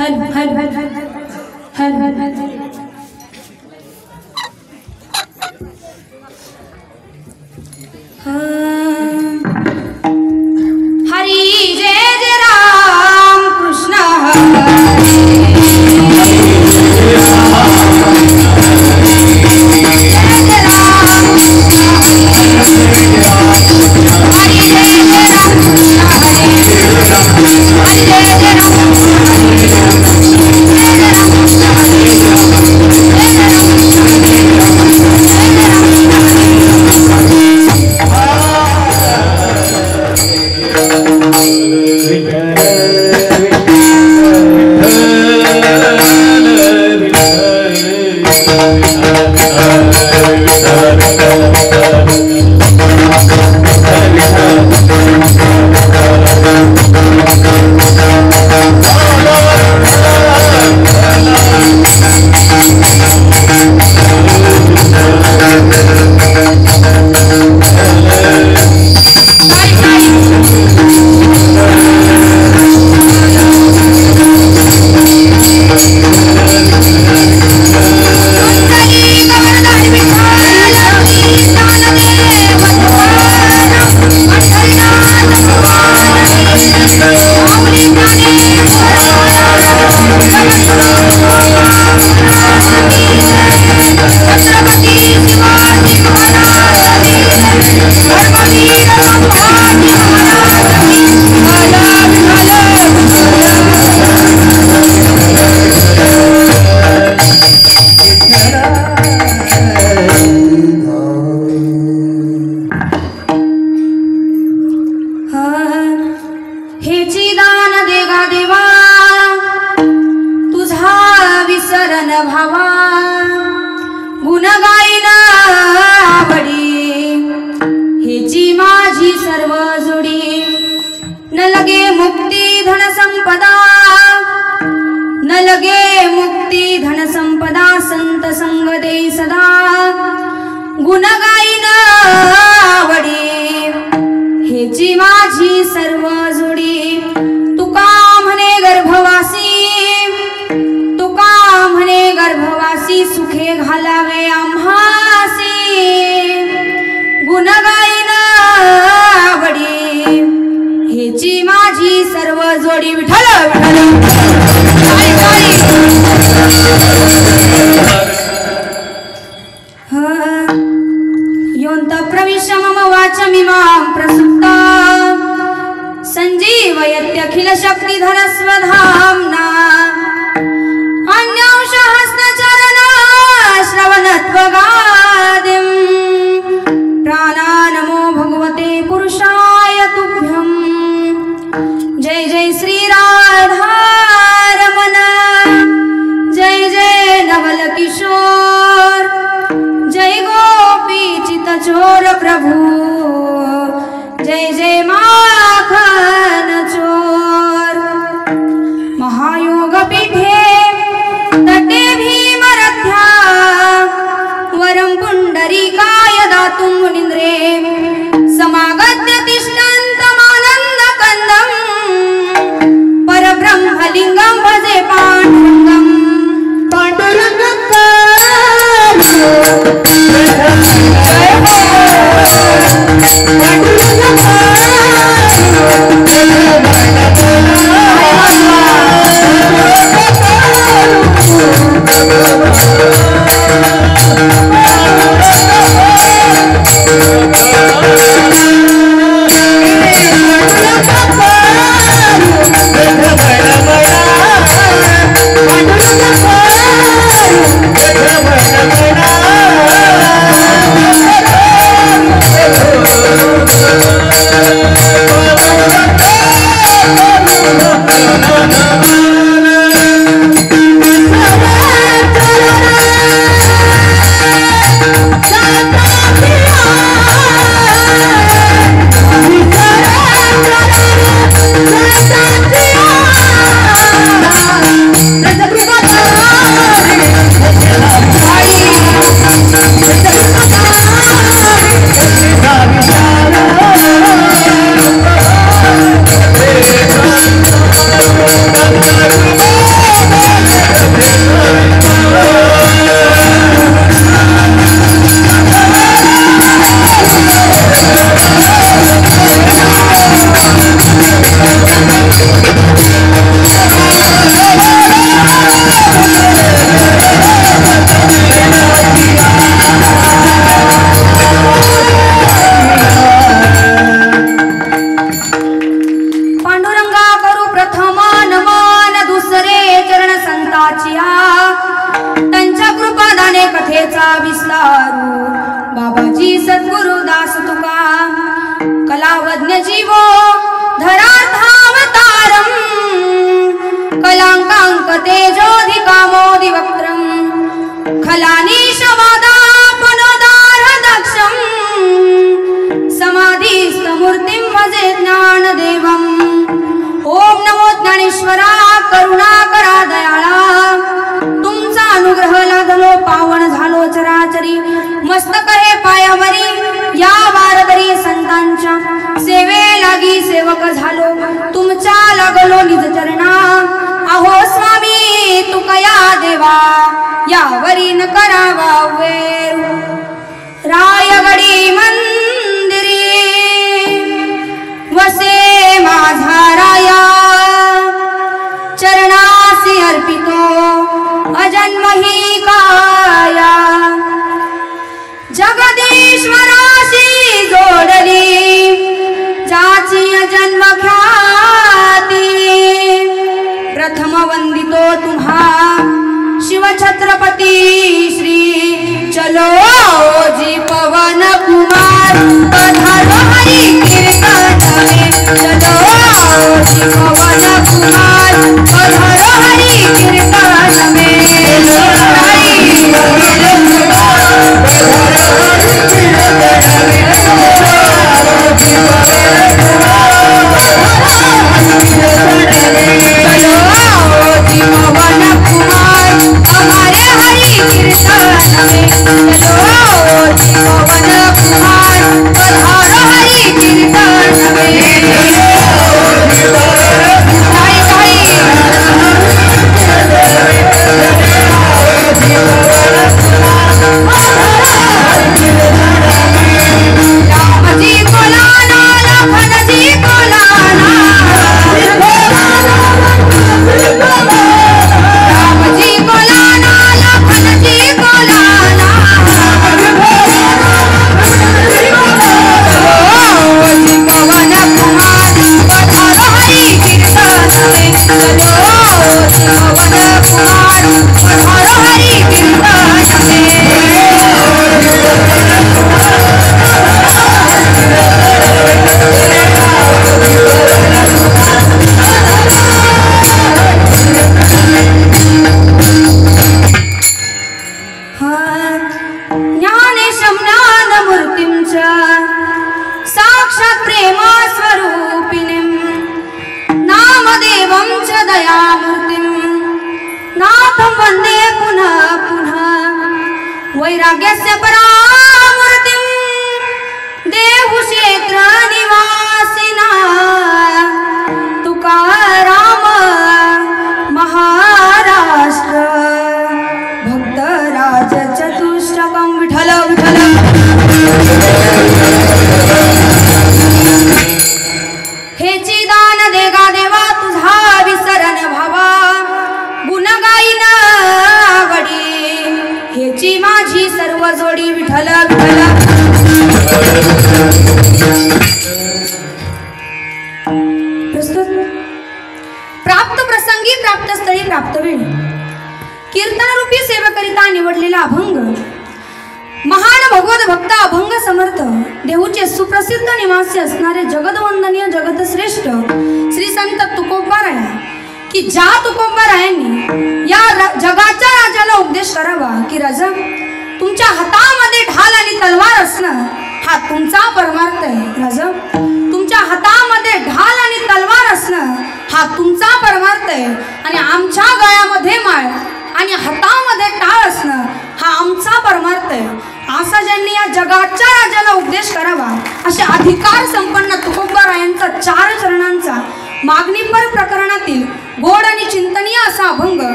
Oh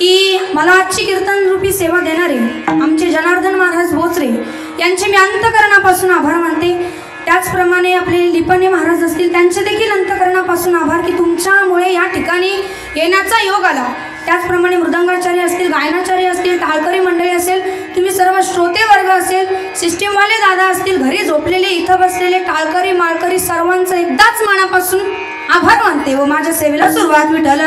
की मला आजची कीर्तन रूपी सेवा देणारे आमचे जनार्दन महाराज बोचरे यांचे मी अंतःकरणापासून आभार मानते। त्याचप्रमाणे आपले लिपणे महाराज असतील त्यांचे देखील अंतःकरणापासून आभार की तुमच्यामुळे या ठिकाणी येण्याचा योग आला। त्याचप्रमाणे मृदंगाचार्य असतील, गायनाचार्य असतील, टाळकरी मंडळी असेल, तुम्ही सर्व श्रोते वर्ग असेल, सिस्टीमवाले दादा असतील, घरी झोपलेले इथं बसलेले टाळकरी माळकरी सर्वांचं एकदाच मनापासून आभार मानते व माझ्या सेवेला सुरुवात विठ्ठल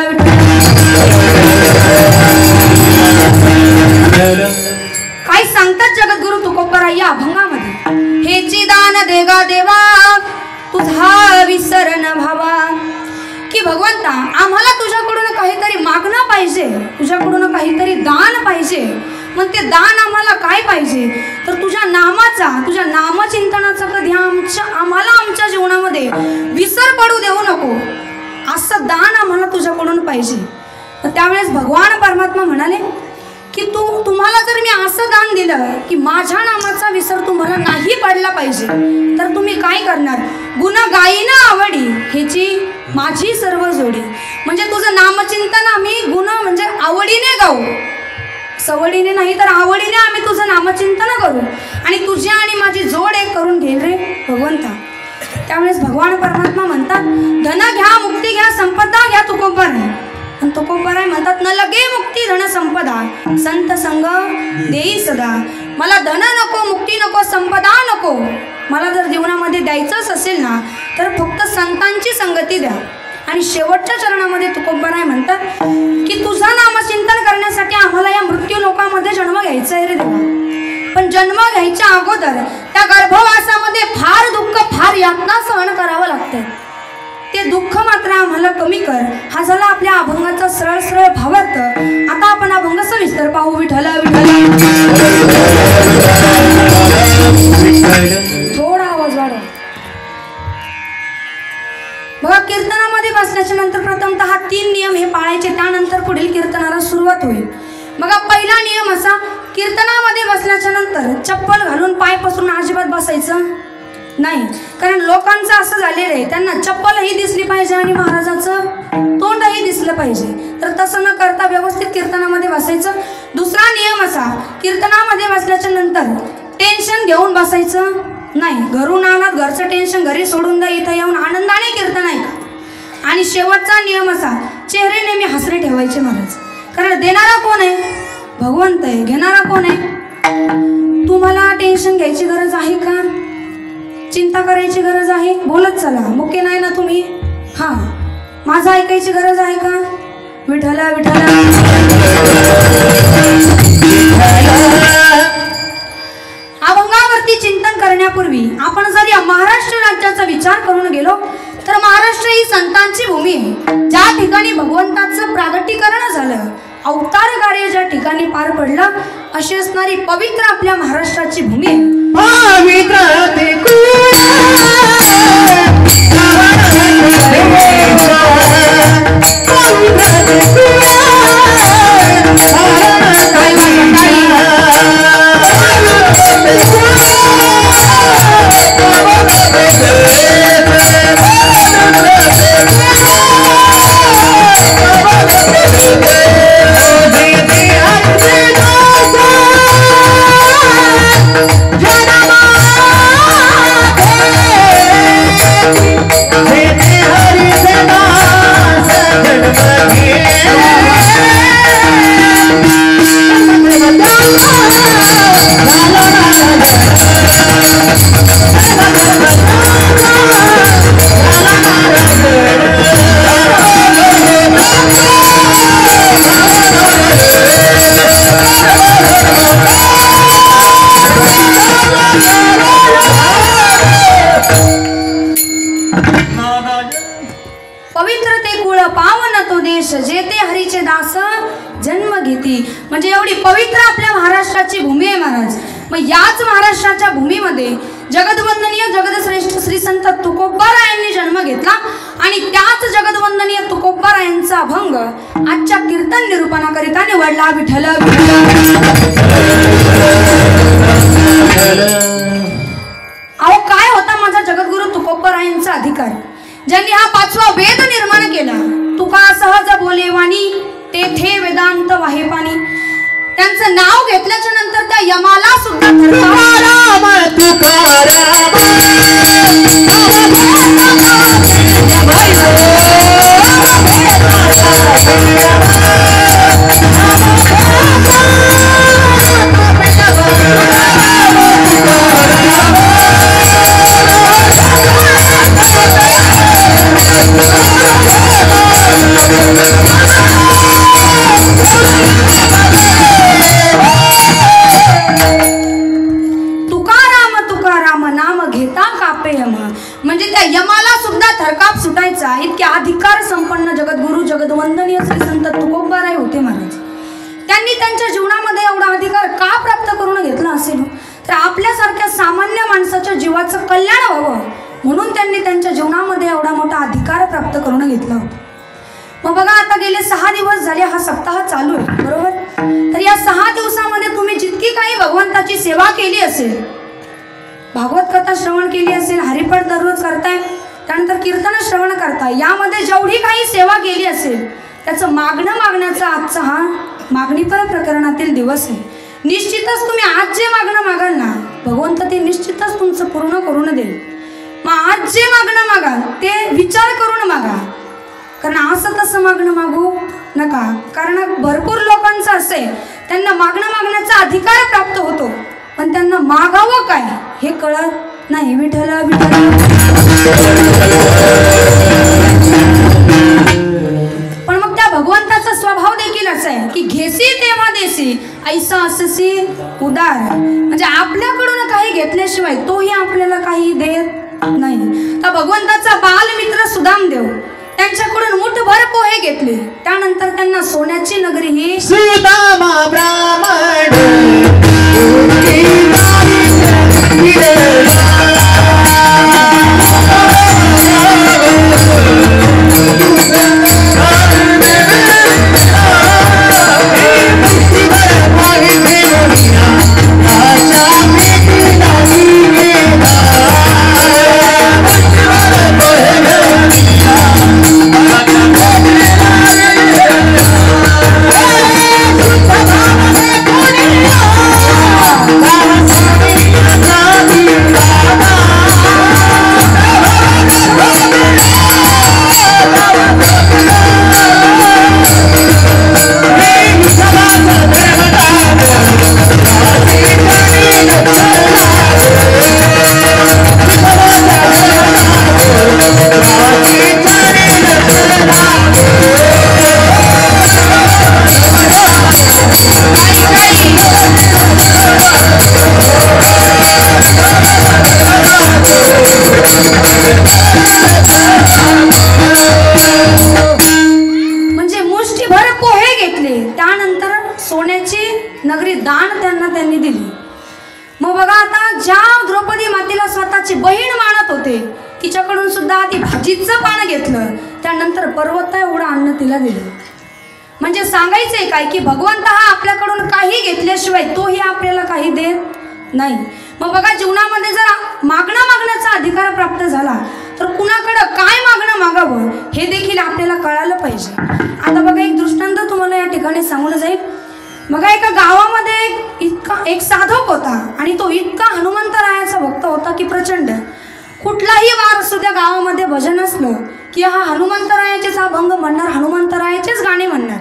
काय सांगतात जगद्गुरु तुकोबराय या अभंगामध्ये, हेची दान देगा देवा तुझा विसरण भावा, की भगवंता आम्हाला तुझ्याकडून काहीतरी मागणं पाहिजे, तुझ्याकडून काहीतरी दान पाहिजे। मग ते दान आम्हाला काय पाहिजे तर तुझ्या नामाचा, तुझ्या नामचिंतनाचा कधी आमच्या जीवनामध्ये विसर पडू देऊ नको, असं दान आम्हाला तुझ्याकडून पाहिजे। तर त्यावेळेस भगवान परमात्मा म्हणाले की तुम्हाला जर मी असं दान दिलं की माझ्या नामाचा विसर तुम्हाला नाही पडला पाहिजे तर तुम्ही काय करणार, गुण गायीना आवडी ह्याची माझी सर्व जोडी, म्हणजे तुझं नामचिंतन आम्ही गुण म्हणजे आवडीने गाऊ, सवडीने नाही तर आवडीने आम्ही तुझं नामचिंतन करू आणि तुझी आणि माझी जोड एक करून घेईल रे भगवंता। त्यावेळेस भगवान परमात्मा म्हणतात, धन घ्या मुक्ती घ्या संपदा घ्या तुकोबराय, आणि तुकोबराय म्हणतात न लगे मुक्ती धन संपदा संत संग देई सदा, मला धन नको, मुक्ती नको, संपदा नको, मला जर जीवनामध्ये द्यायचंच असेल ना तर फक्त संतांची संगती द्या। आणि शेवटच्या चरणामध्ये तुकोबराय म्हणतात की तुझं नामचिंतन करण्यासाठी आम्हाला या मृत्यू लोकामध्ये जन्म घ्यायचा आहे रे देवा, पण जन्म घ्यायच्या अगोदर त्या गर्भवासामध्ये फार दुःख फार यातना सहन करावं लागतं, ते दुःख मात्र आम्हाला कमी कर। हा झाला आपल्या अभंगाचा सरळ सरळ भावार्थ। आता आपण अभंग सविस्तर पाहू। विठ्ठल थोडा आवाज वाढव। बघा, कीर्तनामध्ये बसल्याच्या नंतर प्रथमतः 3 नियम हे पाळायचे, त्यानंतर पुढील कीर्तनाला सुरुवात होईल। बघा, पहिला नियम असा, कीर्तनामध्ये बसल्याच्या नंतर चप्पल घालून पाय पसरून अजिबात बसायचं नाही, कारण लोकांचं असं झालेलं आहे त्यांना चप्पलही दिसली पाहिजे आणि महाराजाचं तोंडही दिसलं पाहिजे, तर तसं न करता व्यवस्थित कीर्तनामध्ये बसायचं। दुसरा नियम असा, कीर्तनामध्ये बसल्याच्या नंतर टेन्शन घेऊन बसायचं नाही, घरून आलात घरचं टेन्शन घरी सोडून द्या, इथं येऊन आनंदाने कीर्तन ऐका। आणि शेवटचा नियम असा, चेहरे नेहमी हसरे ठेवायचे महाराज, कारण देणारा कोण आहे, भगवंत आहे, घेणारा कोण आहे। तुम्हाला टेन्शन घ्यायची गरज आहे का, चिंता करायची गरज आहे, बोलत चला, मुके नाही ना तुम्ही, हा माझं ऐकायची गरज आहे का, विठ्ठल विठ्ठल। अभंगावरती चिंतन करण्यापूर्वी आपण जर या महाराष्ट्र राज्याचा विचार करून गेलो तर महाराष्ट्र ही संतांची भूमी आहे, ज्या ठिकाणी भगवंताचं प्रागटीकरण झालं, अवतार कार्य ज्या ठिकाणी पार पडलं, अशी असणारी पवित्र आपल्या महाराष्ट्राची भूमी आहे। म्हणजे एवढी पवित्र आपल्या महाराष्ट्राची भूमी आहे महाराज। मग याच महाराष्ट्राच्या भूमीमध्ये जगदवंदनीय जगदश्रेष्ठ श्री संत तुकोबरायांनी जन्म घेतला आणि त्याच जगदवंदनीय तुकोबरायांचा अभंग आजच्या कीर्तन निरूपणाकरिता निवडला। विठ्ठल अहो, काय होता माझा जगद्गुरु तुकोबरायांचा अधिकार, ज्यांनी हा 5वा वेद निर्माण केला। तुका सहज बोले वाणी तेथे वेदांत वाहे यमाला सुद्धा थरकाप म्हणजे त्या यमाला सुद्धा थरकाप सुटायचा इतके अधिकार संपन्न जगद्गुरु जगदवंदनीय श्री संत तुकोबाराय होते महाराज. त्यांनी त्यांच्या जीवनामध्ये एवढा अधिकार का प्राप्त करून घेतला असेल तर आपल्यासारख्या सामान्य माणसाच्या जीवाचं कल्याण व्हावं म्हणून त्यांनी त्यांच्या जीवनामध्ये एवढा मोठा अधिकार प्राप्त करून घेतला होता. मग बघा आता गेले 6 दिवस झाले हा सप्ताह चालू आहे बरोबर. तर या 6 दिवसामध्ये तुम्ही जितकी काही भगवंताची सेवा केली असेल, भागवत कथा श्रवण केली असेल, हरिपाठ दररोज करताय, त्यानंतर कीर्तन श्रवण करताय, यामध्ये जेवढी काही सेवा केली असेल त्याचं मागण्याचा आजचा हा मागणीपर प्रकरणातील दिवस आहे. निश्चितच तुम्ही आज जे मागणं मागाल ना भगवंत ते निश्चितच तुमचं पूर्ण करून देईल. मग आज जे मागणं मागाल ते विचार करून मागा, कारण असं तसं मागणं मागू नका. कारण भरपूर लोकांचं असं आहे त्यांना मागण्याचा अधिकार प्राप्त होतो पण त्यांना मागावं काय हे कळत नाही. विठ्ठल विठ्ठल. पण मग त्या भगवंताचा स्वभाव देखील असा आहे की घेसी तेव्हा देसी ऐसा अससी उदार. म्हणजे आपल्याकडून काही घेतल्याशिवाय तोही आपल्याला काही देत नाही. तर भगवंताचा बालमित्र सुदामदेव त्यांच्याकडून मुठभर पोहे घेतले, त्यानंतर त्यांना सोन्याची नगरी ही सुदामा ब्राह्मण नगरी दान त्यांनी दिली. मग बघा आता ज्या द्रौपदी मातेला स्वतःची बहीण मानत होते तिच्याकडून सुद्धा ती भाजीचं पान घेतलं, त्यानंतर पर्वत एवढं अन्न तिला दिलं. म्हणजे सांगायचंय काय की भगवंत हा आपल्याकडून काही घेतल्याशिवाय तोही आपल्याला काही देत नाही. मग बघा जीवनामध्ये जर मागण्याचा अधिकार प्राप्त झाला तर कुणाकडं काय मागणं मागावं हे देखील आपल्याला कळालं पाहिजे. आता बघा एक दृष्टांत तुम्हाला या ठिकाणी सांगून जाईल. बघा एका गावामध्ये एक साधक होता आणि तो इतका हनुमंतरायाचा भक्त होता की प्रचंड. कुठलाही वार असू त्या गावामध्ये भजन असलं की हा हनुमंतरायाचेच अभंग म्हणणार, हनुमंतरायाचेच गाणे म्हणणार,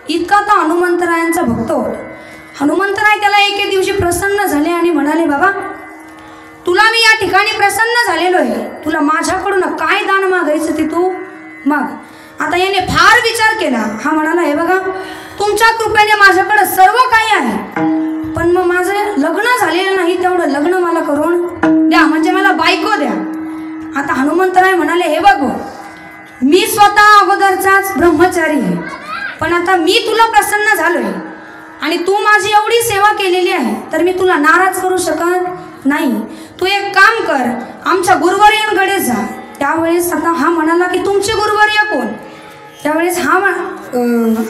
इतका तो हनुमंतरायांचा भक्त होता. हनुमंतराय त्याला एके दिवशी प्रसन्न झाले आणि म्हणाले, बाबा तुला मी या ठिकाणी प्रसन्न झालेलो आहे, तुला माझ्याकडून काय दान मागायचं ते तू माग. आता याने फार विचार केला. हा म्हणाला, हे बघा तुमच्या कृपेने माझ्याकडे सर्व काही आहे, पण मग माझं लग्न झालेलं नाही, तेवढं लग्न मला करून द्या, म्हणजे मला बायको द्या. आता हनुमंतराय म्हणाले, हे बघ मी स्वतः अगोदरचाच ब्रह्मचारी आहे, पण आता मी तुला प्रसन्न झालोय आणि तू माझी एवढी सेवा केलेली आहे तर मी तुला नाराज करू शकत नाही. तू एक काम कर, आमच्या गुरुवर्यांकडे जा. त्यावेळेस आता हा म्हणाला की तुमचे गुरुवर्य कोण? त्यावेळेस हा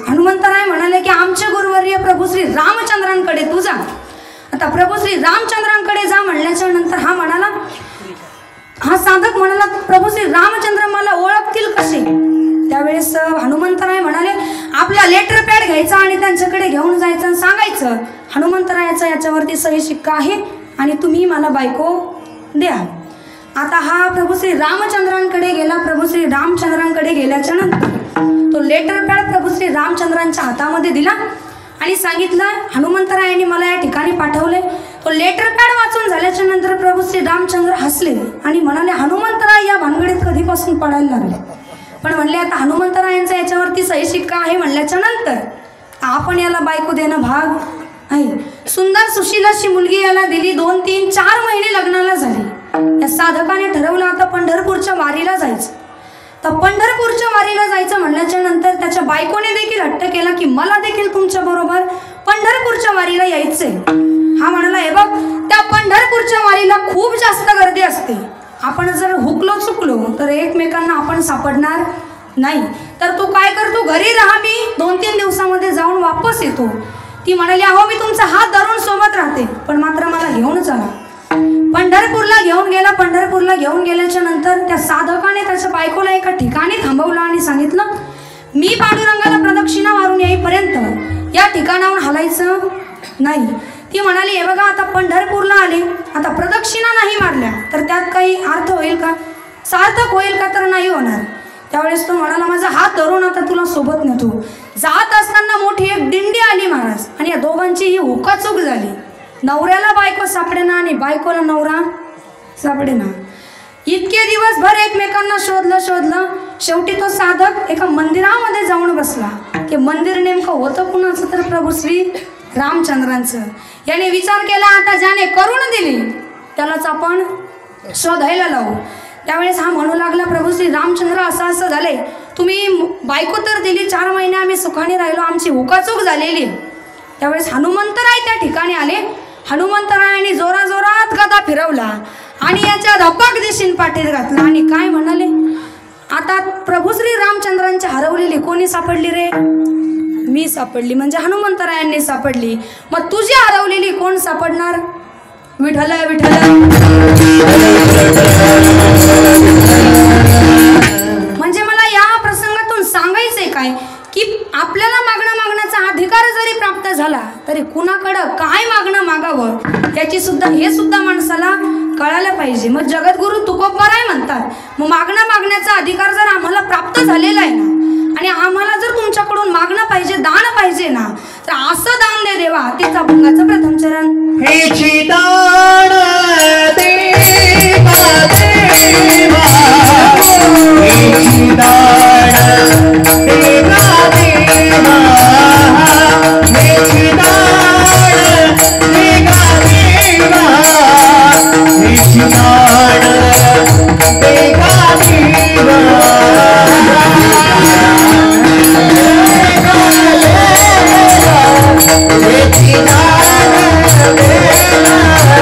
हनुमंतराय म्हणाले की आमचे गुरुवर्य प्रभू श्री रामचंद्रांकडे तू जा. आता प्रभू श्री रामचंद्रांकडे जा म्हणल्याच्या नंतर हा साधक म्हणाला, प्रभू श्री रामचंद्र मला ओळखतील कसे? त्यावेळेस हनुमंतराय म्हणाले, आपला लेटर पॅड घ्यायचा आणि त्यांच्याकडे घेऊन जायचं आणि सांगायचं हनुमंतरायाचा याच्यावरती सही शिक्का आहे आणि तुम्ही मला बायको द्या. आता हा प्रभू श्री रामचंद्रांकडे गेला. प्रभू श्री रामचंद्रांकडे गेल्याच्या नंतर तो लेटर पॅड प्रभू श्री रामचंद्रांच्या हातामध्ये दिला आणि सांगितलं हनुमंतरायांनी मला या ठिकाणी पाठवले. तो लेटर पॅड वाचून झाल्याच्या नंतर प्रभू श्री रामचंद्र हसले आणि म्हणाले हनुमंतराय या भानगडीत कधीपासून पडायला लागले. पण म्हणले आता हनुमंतरायांचा याच्यावरती सही शिक्का आहे म्हणल्याच्या नंतर आपण याला बायको देणं भाग आहे. सुंदर सुशील अशी मुलगी याला दिली. 2, 3, 4 महिने लग्नाला झाले. या साधकाने ठरवलं आता पंढरपूरच्या वारीला जायचं. तर पंढरपूरच्या वारीला जायचं म्हणल्याच्या नंतर त्याच्या बायकोने देखील हट्ट केला की मला देखील तुमच्या बरोबर पंढरपूरच्या वारीला यायचंय. हा म्हणाला हे बघ त्या पंढरपूरच्या वारीला खूप जास्त गर्दी असते. आपण जर हुकलो चुकलो तर एकमेकांना आपण सापडणार नाही. तर तू काय कर, तू घरी राहा, मी 2-3 दिवसामध्ये जाऊन वापस येतो. ती म्हणाली अहो मी तुमचा हात धरून सोबत राहते पण मात्र मला घेऊन चला. पंढरपूरला घेऊन गेला. पंढरपूरला घेऊन गेल्याच्या नंतर त्या साधकाने त्याच्या बायकोला एका ठिकाणी थांबवलं आणि सांगितलं मी पांडुरंगाला प्रदक्षिणा मारून येईपर्यंत या ठिकाणाहून हलायचं नाही. ती म्हणाली हे बघा आता पंढरपूरला आले, आता प्रदक्षिणा नाही मारल्या तर त्यात काही अर्थ होईल का, सार्थक होईल का, तर नाही होणार. त्यावेळेस तो म्हणाला माझा हात धरून आता तुला सोबत नेतो. जात असताना मोठी एक दिंडी आली महाराज आणि या दोघांची ही हुकाचूक झाली. नवऱ्याला बायको सापडेना आणि बायकोला नवरा सापडेना. इतके दिवसभर एकमेकांना शोधलं. शेवटी तो साधक एका मंदिरामध्ये जाऊन बसला. ते मंदिर नेमकं होतं कुणाचं तर प्रभू श्री रामचंद्रांचं. याने विचार केला आता ज्याने करून दिली त्यालाच आपण शोधायला लावू. त्यावेळेस हा म्हणू लागला प्रभू श्री रामचंद्र असं झाले, तुम्ही बायको तर दिली, 4 महिने आम्ही सुखाने राहिलो, आमची हुकाचूक झालेली. त्यावेळेस हनुमंतराय त्या ठिकाणी आले. हनुमंतरायाने जोरात गदा फिरवला आणि याच्या धपाक दिशीन पाठीत घातला आणि काय म्हणाले आता प्रभू श्री रामचंद्रांची हरवलेली कोणी सापडली रे, मी सापडली. म्हणजे हनुमंतरायांनी सापडली. मग तुझी हरवलेली कोण सापडणार, विठ्ठल विठ्ठल. म्हणजे मला या प्रसंगातून सांगायचंय काय की आपल्याला मागण्याचा अधिकार जरी प्राप्त झाला तरी कुणाकडं काय मागावं हे सुद्धा माणसाला कळायला पाहिजे. मग जगद्गुरु तुकोबराय म्हणतात मग मागण्याचा अधिकार जर आम्हाला प्राप्त झालेला आहे ना आणि आम्हाला जर तुमच्याकडून मागणं पाहिजे, दान पाहिजे ना, तर असं दान दे देवा. तेच अभंगाचं प्रथम चरण. हे दान देवा देवा, हे दान देवा देवा, हे दान देवा देवा, हे दान देवा देवा. Hey,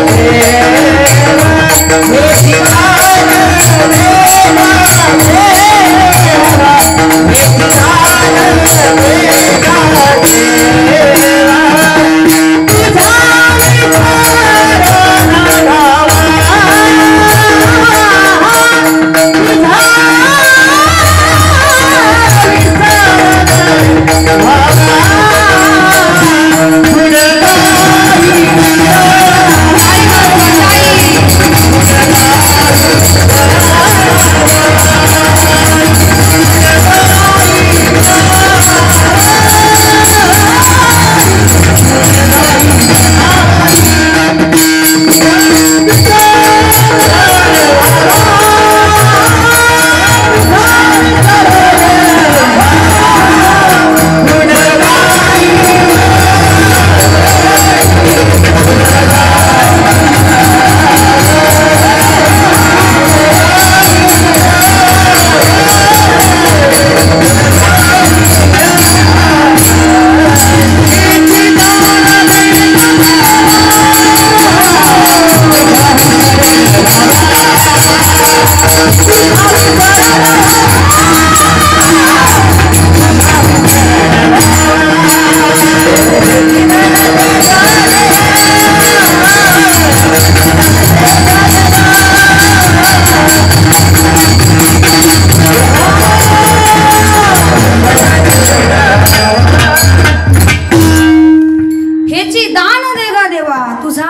तुझा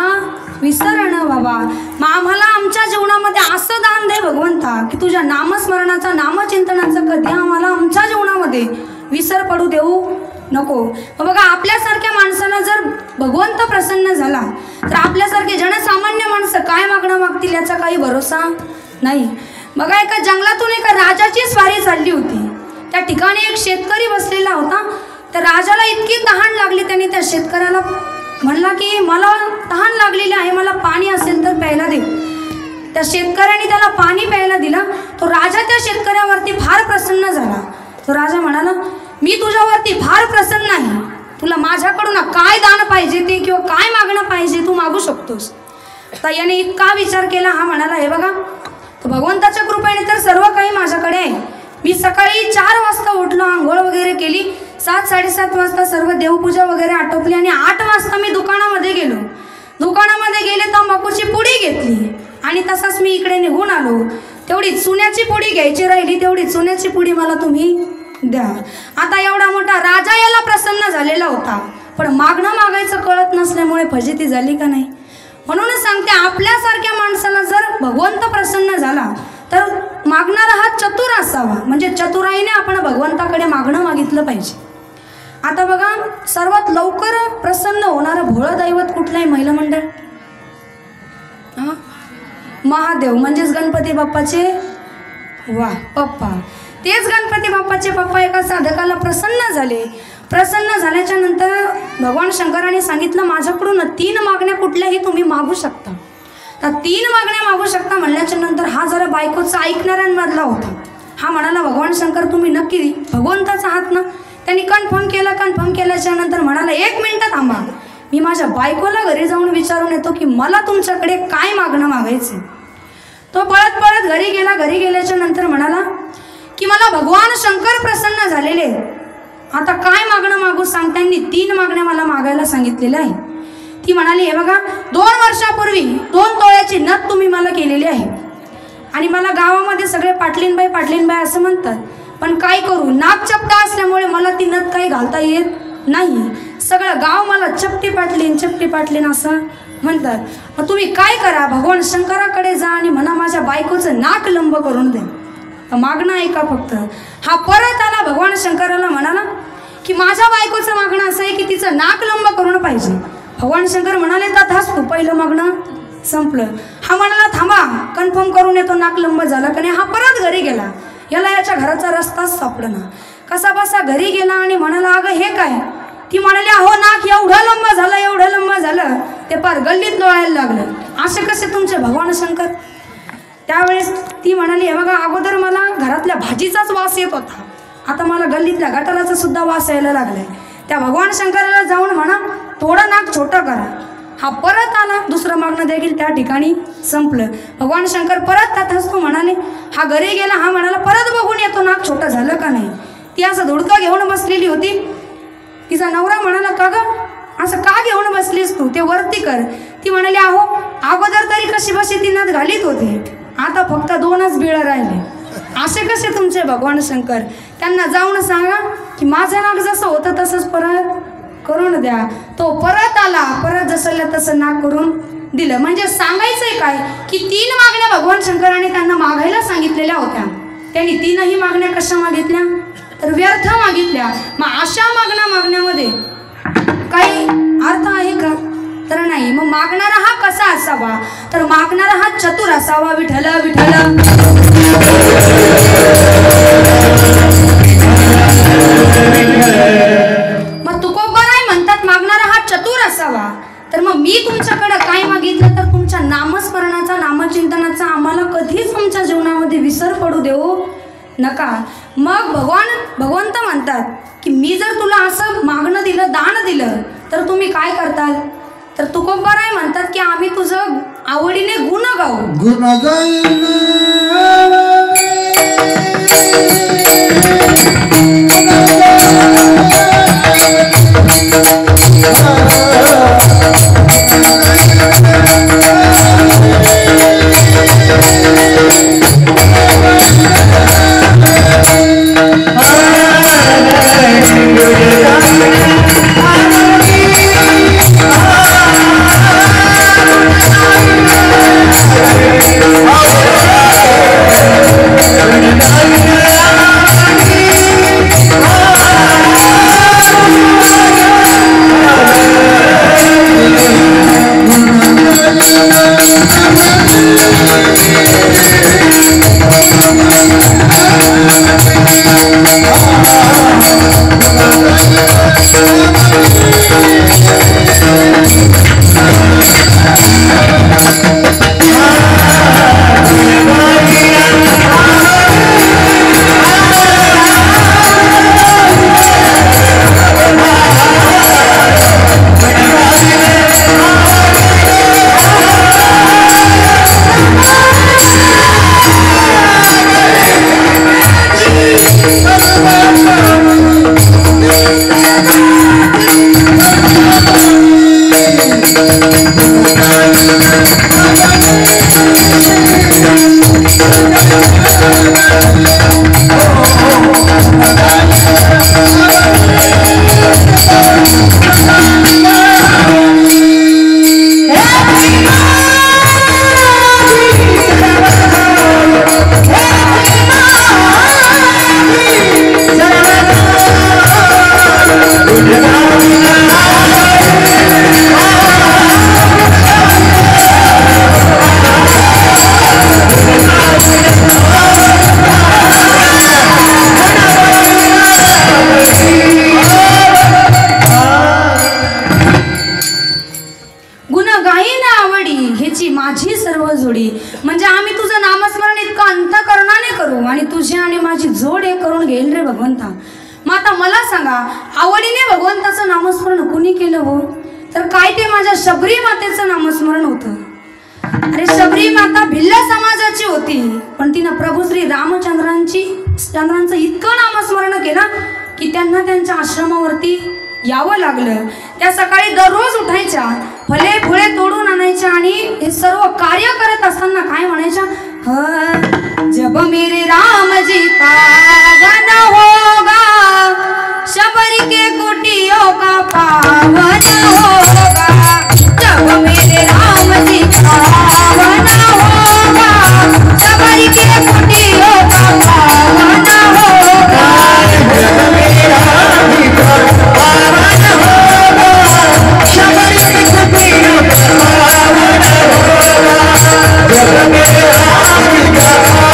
विसर न व्हावा. मग आम्हाला आमच्या जीवनामध्ये असं दान दे भगवंता की तुझ्या नामस्मरणाचा नामचिंतनाचं कधी आम्हाला आमच्या जीवनामध्ये विसर पडू देऊ नको. मग बघा, आपल्यासारख्या माणसाला जर भगवंत प्रसन्न झाला तर आपल्यासारखे जनसामान्य माणसं काय मागणं मागतील याचा काही भरोसा नाही. बघा, एका जंगलातून एका राजाची स्वारी चालली होती. त्या ठिकाणी एक शेतकरी बसलेला होता. त्या राजाला इतकी तहान लागली, त्याने त्या शेतकऱ्याला म्हणला की मला तहान लागलेली आहे, मला पाणी असेल तर प्यायला दे. त्या शेतकऱ्याने त्याला पाणी प्यायला दिलं. तो राजा त्या शेतकऱ्यावरती फार प्रसन्न झाला. तो राजा म्हणाला, मी तुझ्यावरती फार प्रसन्न आहे, तुला माझ्याकडून काय दान पाहिजे ते किंवा काय मागणं पाहिजे तू मागू शकतोस. तर याने इतका विचार केला. हा म्हणाला, हे बघा, तर भगवंताच्या कृपेने तर सर्व काही माझ्याकडे आहे. मी सकाळी 4 वाजता उठलो, आंघोळ वगैरे केली, 7-7:30 वाजता सर्व देवपूजा वगैरे आटोपली आणि 8 वाजता मी दुकानामध्ये गेलो. दुकानामध्ये गेले तंबाखूची पुडी घेतली आणि तसाच मी इकडे निघून आलो. तेवढी चुन्याची पुडी घ्यायची राहिली, तेवढी चुन्याची पुडी मला तुम्ही द्या. आता एवढा मोठा राजा याला प्रसन्न झालेला होता, पण मागणं मागायचं कळत नसल्यामुळे फजिती झाली का नाही. म्हणूनच सांगते, आपल्यासारख्या माणसाला जर भगवंत प्रसन्न झाला तर मागणारा हा चतुर असावा. म्हणजे चतुराईने आपण भगवंताकडे मागणं मागितलं पाहिजे. आता बघा, सर्वात लवकर प्रसन्न होणारं भोळं दैवत कुठलं आहे महिला मंडळ? महादेव, म्हणजेच गणपती बाप्पाचे पप्पा. तेच गणपती बाप्पाचे पप्पा एका साधकाला प्रसन्न झाले. प्रसन्न झाल्याच्या नंतर भगवान शंकराने सांगितलं, माझ्याकडून 3 मागण्या कुठल्याही तुम्ही मागू शकता. तर 3 मागण्या मागू शकता म्हणल्याच्या नंतर हा जरा बायकोचा ऐकणाऱ्यांमधला होता. हा म्हणाला, भगवान शंकर तुम्ही नक्की भगवंताचा आहात ना? त्यांनी कन्फर्म केलं. कन्फर्म केल्याच्या नंतर म्हणाला, 1 मिनिट थांबा, मी माझ्या बायकोला घरी जाऊन विचारून येतो की मला तुमच्याकडे काय मागणं मागायचं. तो पळत पळत घरी गेला. घरी गेल्याच्या नंतर म्हणाला की मला भगवान शंकर प्रसन्न झालेले, आता काय मागणं मागू सांग. त्यांनी 3 मागण्या मला मागायला सांगितलेल्या आहे. ती म्हणाली, हे बघा, 2 वर्षापूर्वी 2 तोळ्याची नथ तुम्ही मला केलेली आहे आणि मला गावामध्ये सगळे पाटलीनबाई पाटलीनबाई असं म्हणतात, पण काय करू, नागचपटा असल्यामुळे मला ती नथ काही घालता येत नाही. सगळं गाव मला चपटी पाटलीन असं म्हणतात. मग तुम्ही काय करा, भगवान शंकराकडे जा आणि म्हणा माझ्या बायकोचं नाक लंब करून दे. मागणं ऐका फक्त. हा परत आला, भगवान शंकराला म्हणाला की माझ्या बायकोचं मागणं असं आहे की तिचं नाक लंब करून पाहिजे. भगवान शंकर म्हणाले, तथास्तु, पहिलं मागणं संपलं. हा म्हणाला, थांबा, कन्फर्म करून येतो नाक लंब झाला का नाही. हा परत घरी गेला. याला याच्या घराचा रस्ताच सापडला. कसा बसा घरी गेला आणि म्हणाला, अगं हे काय? ती म्हणाली, अहो नाक एवढं लंब झालं ते पार गल्लीत लोळायला लागलं. असे कसे तुमचे भगवान शंकर? त्यावेळेस ती म्हणाली, हे बघा, अगोदर मला घरातल्या भाजीचाच वास येत होता, आता मला गल्लीतल्या गटाराचा सुद्धा वास यायला लागलाय. त्या भगवान शंकराला जाऊन म्हणा थोडं नाक छोटं करा. हा परत आला. दुसरं मागणं देखील त्या ठिकाणी संपलं. भगवान शंकर परत तथास्तु म्हणाले. हा घरी गेला. हा म्हणाला, परत बघून येतो नाक छोटं झालं का नाही. ती असं धुडकं घेऊन बसलेली होती. तिचा नवरा म्हणाला, का गं असं का घेऊन बसलीस तू, ते वरती कर. ती म्हणाली, अहो अगोदर तरी कशी बशी ती नथ घालीत होते, आता फक्त 2च बिळं राहिले. असे कसे तुमचे भगवान शंकर? त्यांना जाऊन सांगा की माझं नाक जसं होतं तसंच परत करून द्या. तो परत आला. परत जसं तसं नाक करून दिलं. म्हणजे सांगायचंय काय की 3 मागण्या भगवान शंकराने त्यांना मागायला सांगितलेल्या होत्या. त्यांनी 3ही मागण्या कशा मागितल्या तर व्यर्थ मागितल्या. मग अशा मागण्यामध्ये काही अर्थ आहे का? तर नाही. मग मागणारा हा कसा असावा तर मागणारा हा चतुर असावा. विठ्ठल विठ्ठल. मग तुकोबाराय म्हणतात मागणारा हा चतुर असावा. तर मग मी तुमच्याकडे काय मागितलं तर तुमच्या नामस्मरणाचा नामचिंतनाचा आम्हाला कधीच आमच्या जीवनामध्ये विसर पडू देऊ नका. मग भगवंत म्हणतात की मी जर तुला असं मागणं दिलं, दान दिलं तर तुम्ही काय करताल तर तुकोबाराय म्हणतात की आम्ही तुझं आवडीने गुण गाऊ. गुण गाईन माझी सर्व जोडी म्हणजे आम्ही तुझं नामस्मरण इतकं अंतःकरणाने करू आणि तुझी आणि माझी जोड एक करून घेईल रे भगवंता. मग आता मला सांगा, आवडीने भगवंताचं नामस्मरण कुणी केलं हो? तर काय ते माझ्या शबरी मातेचं नामस्मरण होतं. अरे शबरी माता भिल्ल समाजाची होती, पण तिनं प्रभू श्री रामचंद्रांचं इतकं नामस्मरण केलं की त्यांना त्यांच्या आश्रमावरती यावं लागलं. त्या सकाळी दररोज उठायच्या, फळे फुळे तोडून आणायच्या आणि हे सर्व कार्य करत असताना काय म्हणायच्या, जब मेरे राम जी पावन होगा, शबरी के कुटियों का पावन होगा. जब मेरे राम जी पावन होगा, शबरी के कुटियों का पावन होगा. जब मेरे राम जी पावन होगा, शबरी के कुटियों का पावन होगा. जब मेरे राम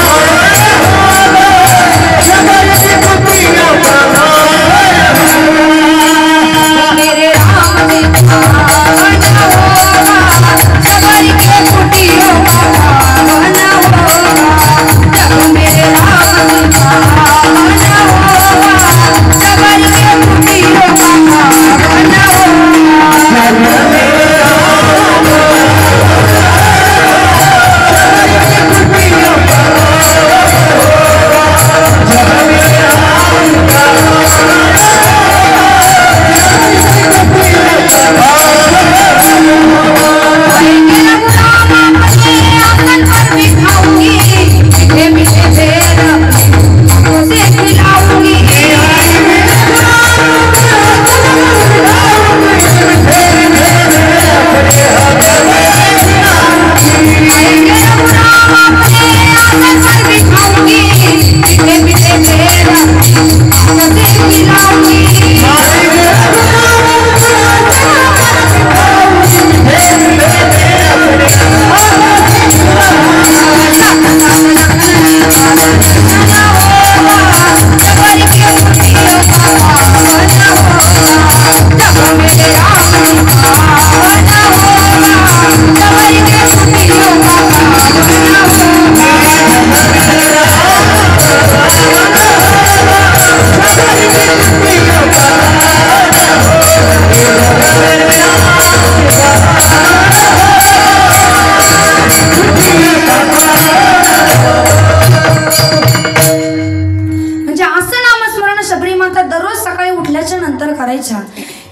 जी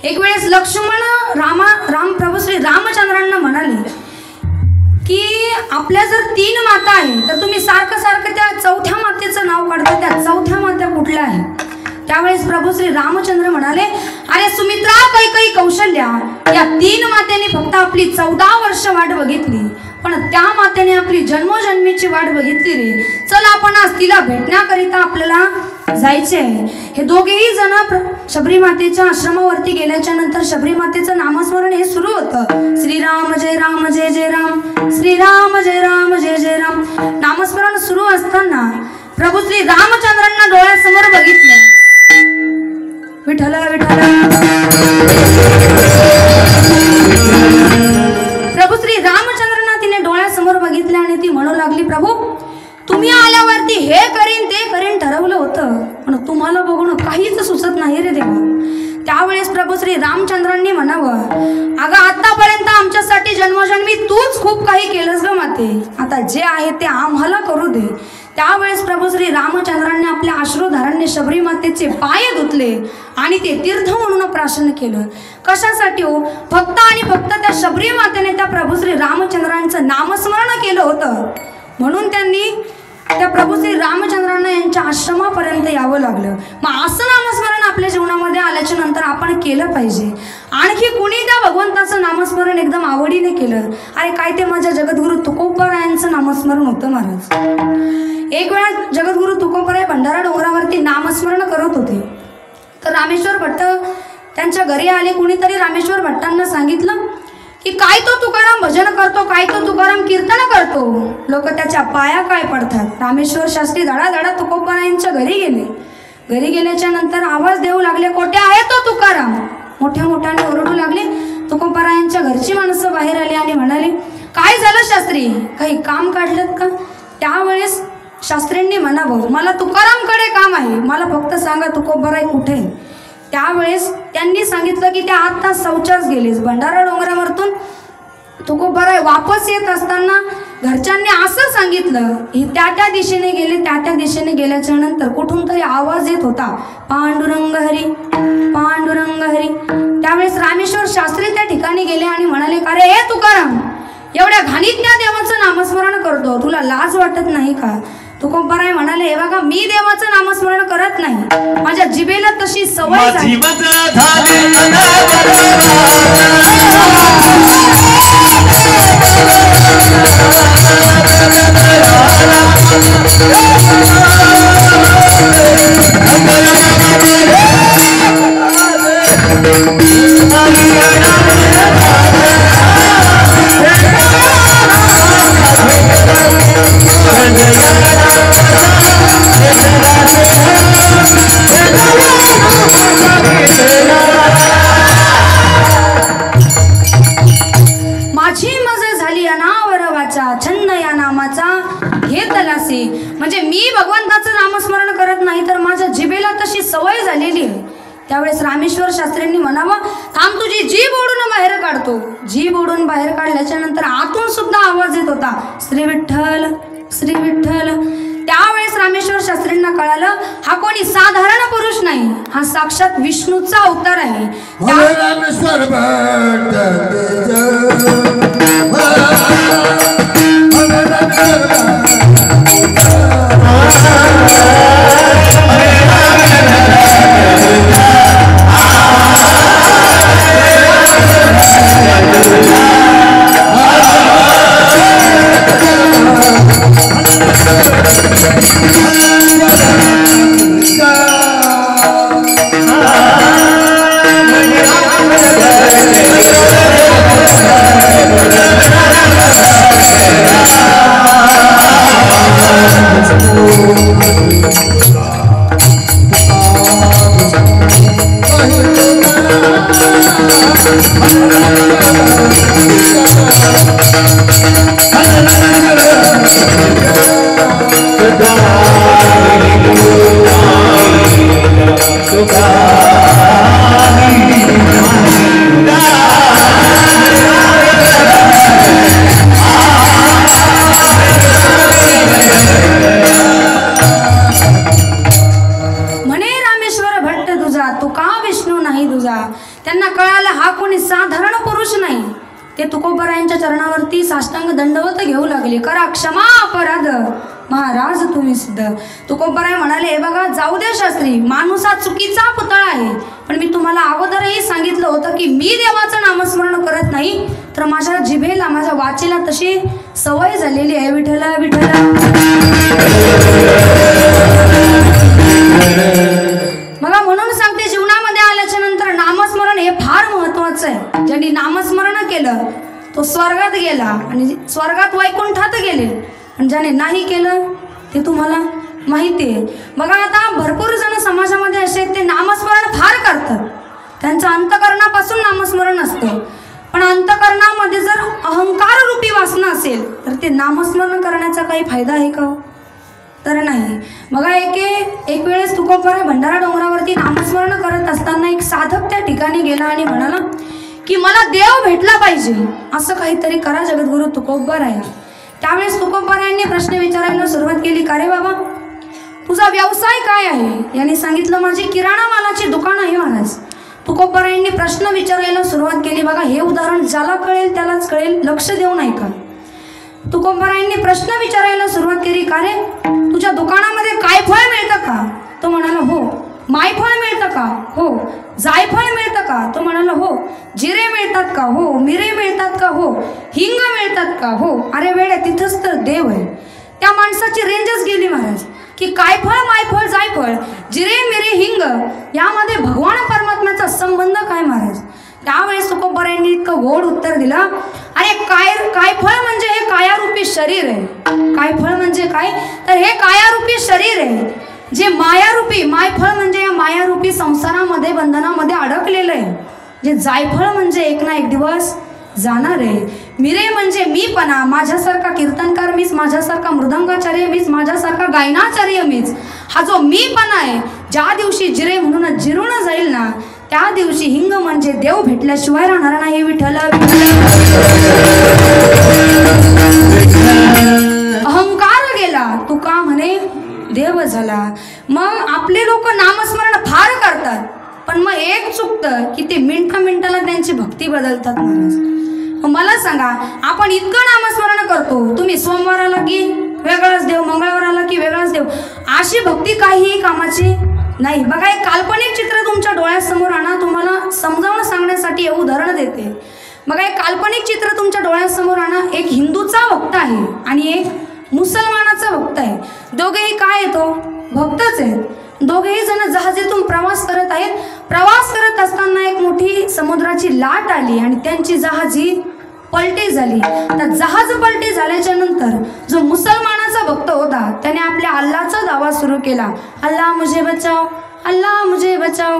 एक वेळेस लक्ष्मण राम प्रभू श्री रामचंद्रांना म्हणाले की आपल्या जर 3 माता आहे तर तुम्ही सारखं सारखं त्या चौथ्या मातेचं नाव काढता, त्या चौथ्या माता कुठल्या आहे? त्यावेळेस प्रभू श्री रामचंद्र म्हणाले, अरे सुमित्रा, कैकेयी, कौशल्या या 3 मातेने फक्त आपली 14 वर्ष वाट बघितली, पण त्या मातेने आपली जन्मोजन्मीची वाट बघितली रे. चला आपण आज तिला भेटण्याकरिता आपल्याला जायचे आहे. हे दोघेही जण शबरी मातेच्या आश्रमावरती गेल्याच्या नंतर शबरी मातेचं नामस्मरण हे सुरू होतं. श्रीराम जय राम जय जय राम, श्रीराम जय राम जय जय राम. नामस्मरण सुरू असताना प्रभू श्री रामचंद्रांना डोळ्यासमोर बघितलं. विठ्ठल विठ्ठल. प्रभू श्री रामचंद्रांना तिने डोळ्यासमोर बघितले आणि ती म्हणू लागली, प्रभू तुम्ही आल्यावरती हे करीन ते करीन ठरवलं होतं, पण तुम्हाला बघून काहीच सुचत नाही रे देवा. त्यावेळेस प्रभू श्री रामचंद्रांनी म्हणावं, अगं आतापर्यंत आमच्यासाठी जन्मोजन्मी तूच खूप काही केलंस ग माते, आता जे आहे ते आम्हाला करू दे. त्यावेळेस प्रभू श्री रामचंद्रांनी आपल्या अश्रुधारांनी शबरी मातेचे पाय धुतले आणि ते तीर्थ म्हणून प्राशन केलं. कशासाठी हो? फक्त आणि फक्त त्या शबरी मातेने त्या प्रभू श्री रामचंद्रांचं नामस्मरण केलं होतं, म्हणून त्यांनी त्या प्रभू श्री रामचंद्रांना यांच्या आश्रमापर्यंत यावं लागलं. मग असं नामस्मरण आपल्या जीवनामध्ये आल्याच्या नंतर आपण केलं पाहिजे. आणखी कुणी त्या भगवंताचं नामस्मरण एकदम आवडीने केलं? अरे काय ते माझ्या जगद्गुरु तुकोबारायांचं नामस्मरण होतं महाराज. एक वेळा जगद्गुरु तुकोबाराय भंडारा डोंगरावरती नामस्मरण करत होते, तर रामेश्वर भट्ट त्यांच्या घरी आले. कुणीतरी रामेश्वर भट्टांना सांगितलं की काय तो तुकाराम भजन करतो, काय तो तुकाराम कीर्तन करतो, लोक त्याच्या पाया काय पडतात. रामेश्वर शास्त्री धडाधडा तुकोबारायांच्या घरी गेले. घरी गेल्याच्या नंतर आवाज देऊ लागले, कोठे आहे तो तुकाराम? मोठ्या मोठ्याने ओरडू लागले. तुकोबारायांच्या घरची माणसं बाहेर आली आणि म्हणाले, काय झालं शास्त्री, काही काम काढलं का? त्यावेळेस शास्त्रींनी म्हणावं, मला तुकारामकडे काम आहे, मला फक्त सांगा तुकोबाराय कुठे? त्यावेळेस त्यांनी सांगितलं की त्या आता शौचास गेलेच. भंडारा डोंगरावरतून तुकोबाराय वापस येत असताना घरच्यांनी असं सांगितलं, ही त्या दिशेने गेले. त्या दिशेने गेल्याच्या नंतर कुठून तरी आवाज येत होता, पांडुरंग हरी, पांडुरंग हरी. त्यावेळेस रामेश्वर शास्त्री त्या ठिकाणी गेले आणि म्हणाले, अरे हे तुकाराम, एवढ्या घाणीत त्या देवाचं नामस्मरण करतो, तुला लाज वाटत नाही का? तुकोबाराय म्हणाले, हे बघा, मी देवाचं नामस्मरण करत नाही, माझ्या जिभेला तशी सवय झाली. माझी मज झाली अनावर वाचा, छंद या नामाचा घेतलासे. म्हणजे मी भगवंताचं नामस्मरण करत नाही, तर माझ्या जिभेला तशी सवय झालेली आहे. त्यावेळेस रामेश्वर शास्त्रींनी म्हणावं, थांब, तुझी जीभ ओढून बाहेर काढतो. जीभ ओढून बाहेर काढल्याच्या नंतर आतून सुद्धा आवाज येत होता, श्री विठ्ठल, श्री विठ्ठल. त्यावेळेस रामेश्वर शास्त्रींना कळालं, हा कोणी साधारण पुरुष नाही, हा साक्षात विष्णूचा अवतार आहे. त्यांना कळालं, हा कोणी साधारण पुरुष नाही. ते तुकोबारायांच्या चरणावरती साष्टांग दंडवत घेऊ लागले, करा क्षमा अपराध महाराज तुम्ही सिद्ध. तुकोबाराय म्हणाले, हे बघा, जाऊ दे शास्त्री, माणूस हा चुकीचा पुतळा आहे, पण मी तुम्हाला अगोदरही सांगितलं होतं की मी देवाचं नामस्मरण करत नाही, तर माझ्या जिभेला, माझ्या वाचेला तशी सवय झालेली आहे. विठ्ठला विठ्ठला. बघा, म्हणून सांगते, जीवनामध्ये आल्याच्या नंतर नामस्मरण हे फार महत्वाचं आहे. ज्यांनी नामस्मरण केलं तो स्वर्गात गेला आणि स्वर्गात वैकुंठात गेले, आणि ज्याने नाही केलं ते तुम्हाला माहिती आहे. बघा, आता भरपूर जण समाजामध्ये असे आहेत, ते नामस्मरण फार करतात, त्यांचं अंतकरणापासून नामस्मरण असतं, पण अंतकरणामध्ये जर अहंकार रूपी वासना असेल तर ते नामस्मरण करण्याचा काही फायदा आहे का? तर नाही. बघा, एक वेळेस तुकोबाराय भंडारा डोंगरावरती नामस्मरण करत असताना एक साधक त्या ठिकाणी गेला आणि म्हणाला की मला देव भेटला पाहिजे, असं काहीतरी करा जगद्गुरु तुकोबाराय. त्यावेळेस तुकोबारायांनी प्रश्न विचारायला सुरुवात केली, का रे बाबा, तुझा व्यवसाय काय आहे? यांनी सांगितलं, माझी किराणा मालाची दुकान आहे महाराज. तुकोबारायांनी प्रश्न विचारायला सुरुवात केली. बघा, हे उदाहरण ज्याला कळेल त्यालाच कळेल, लक्ष देऊन ऐका. तुकोबारायांनी प्रश्न विचारायला सुरुवात केली, का रे तुझ्या दुकानामध्ये काय फळ मिळतं का? तो म्हणाला हो. मायफळ मिळतं का? हो. जायफळ मिळतं का? तो म्हणाला हो. जिरे मिळतात का? हो. मिरे मिळतात का? हो. हिंग मिळतात का? हो. अरे वेड्या, तिथंच तर देव आहे. त्या माणसाची रेंजच गेली महाराज, की काय फळ, मायफळ, जायफळ, जिरे मिरे हिंग यामध्ये भगवान परमात्म्याचा संबंध काय महाराज? त्यावेळेस तुकोबारायांनी इतकं गोड उत्तर दिलं, अरे काय फळ म्हणजे हे कायारूपी शरीर आहे. काय फळ म्हणजे काय? तर हे कायारूपी शरीर आहे, जे मायारूपी, मायफळ म्हणजे या मायारूपी संसारामध्ये बंधनामध्ये अडकलेलं आहे. जे जायफळ म्हणजे एक ना एक दिवस जाणार आहे. मिरे म्हणजे मीपणा, माझ्यासारखा कीर्तनकार मीच, माझ्यासारखा मृदंगाचार्य मीच, माझ्यासारखा गायनाचार्य मीच. हा जो मीपणा आहे, ज्या दिवशी जिरे म्हणून जिरून जाईल ना, त्या दिवशी हिंग म्हणजे देव भेटल्याशिवाय राहणार नाही. विठ्ठल अहंकार गेला, तुका म्हणे देव झाला. मग आपले लोक नामस्मरण फार करतात, पण मग एक चुकतं की ते मिनिटाला त्यांची भक्ती बदलतात महाराज. मला सांगा, आपण इतकं नामस्मरण करतो, तुम्ही सोमवाराला की वेगळाच देव, मंगळवाराला की वेगळाच देव, अशी भक्ती काहीही कामाची नाही. बघा, एक काल्पनिक चित्र तुमच्या डोळ्यासमोर आणा, तुम्हाला समजावून सांगण्यासाठी हे उदाहरण देते. बघा, एक काल्पनिक चित्र तुमच्या डोळ्यासमोर आणा. एक हिंदूचा भक्त आहे आणि एक मुसलमानाचा भक्त आहे. दोघेही काय येतो? भक्तच आहेत. दोघेही जण जहाजीतून प्रवास करत आहेत. प्रवास करत असताना एक मोठी समुद्राची लाट आली आणि त्यांची जहाजी पलटी झाली. तर जहाज पलटी झाल्याच्या नंतर जो मुसलमानाचा भक्त होता त्याने आपल्या अल्लाचा दावा सुरू केला, अल्लाह मुझे बचाव, अल्लाह मुझे बचाव.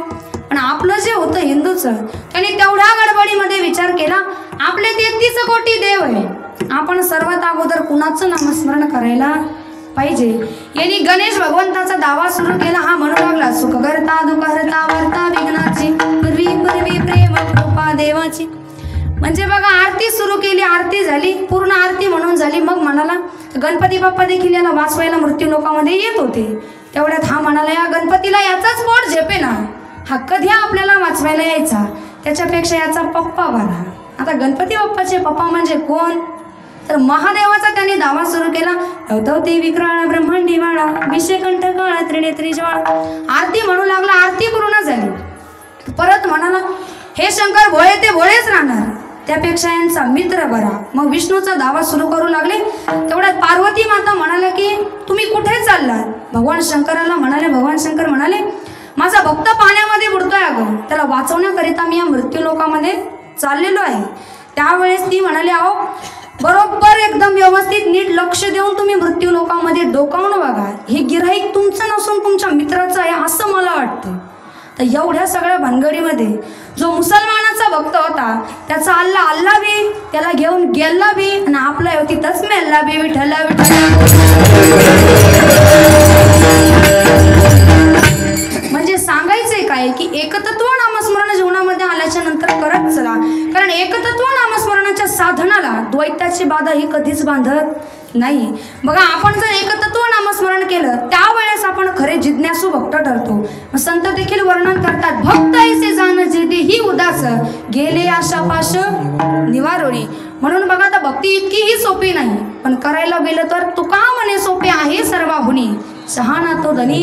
पण आपलं जे होतं हिंदूचं, त्याने तेवढ्या गडबडीमध्ये विचार केला, आपले 33 कोटी देव आहे, आपण सर्वात अगोदर कुणाचं नामस्मरण करायला पाहिजे. यांनी गणेश भगवंताचा दावा सुरू केला. हा म्हणू लागला, सुख करता दुःख हरता वार्ता विघ्नाची, पूर्वी पूर्वी प्रेम कृपा देवाची. म्हणजे बघा, आरती सुरू केली, आरती झाली, पूर्ण आरती म्हणून झाली. मग म्हणाला, गणपती बाप्पा देखील याला वाचवायला मृत्यू लोकांमध्ये येत होते. तेवढ्यात हा म्हणाला, या गणपतीला याचाच पोट झेपे ना, हा कधी आपल्याला वाचवायला यायचा, त्याच्यापेक्षा याचा पप्पा बरा. आता गणपती बाप्पाचे पप्पा म्हणजे कोण? तर महादेवाचा त्यांनी दावा सुरू केला. अवतवती विक्राळ ब्रह्मांडी वाळा, विषयकंठ काळा त्रिनेत्री ज्वाळा. आरती म्हणू लागला, आरती पूर्ण झाली. परत म्हणाला, हे शंकर भोळे ते भोळेच राहणार, त्यापेक्षा यांचा मित्र बरा. मग विष्णूचा दावा सुरू करू लागले. तेवढ्यात पार्वती माता म्हणाल्या की तुम्ही कुठे चाललात? भगवान शंकराला म्हणाले, भगवान शंकर म्हणाले, माझा भक्त पाण्यामध्ये बुडतोय, अगं त्याला वाचवण्याकरिता मी या मृत्यू लोकामध्ये चाललेलो आहे. त्यावेळेस ती म्हणाली, अहो बरोबर एकदम व्यवस्थित नीट लक्ष देऊन तुम्ही मृत्यू लोकांमध्ये डोकावून बघा, हे गिऱ्हाईक तुमचं नसून तुमच्या मित्राचं आहे असं मला वाटतं. तर एवढ्या सगळ्या भानगडीमध्ये जो मुसलमानाचा भक्त होता त्याचा अल्ला बी त्याला घेऊन गेला बी आणि आपला तिथंच मेल्ला बी. विठ्ठल म्हणजे सांगायचंय काय की एकतत्व नामस्मरण जीवनामध्ये आल्याच्या नंतर करत चला, कारण एकतत्व नामस्मरणाच्या साधनाला द्वैताची बाधा ही कधीच बांधत नाही. बघा, आपण जर एकतत्व नामस्मरण केलं त्यावेळेस आपण खरे जिज्ञासू भक्त ठरतो. संत देखील वर्णन करतात, भक्त ऐसे जाण जेथे ही उदास, गेले आशापाश निवारोणी. म्हणून बघा, आता भक्ती इतकीही सोपी नाही, पण करायला गेलं तर तुका म्हणे सोपे आहे सर्वाहुनी, शहाणा तो धनी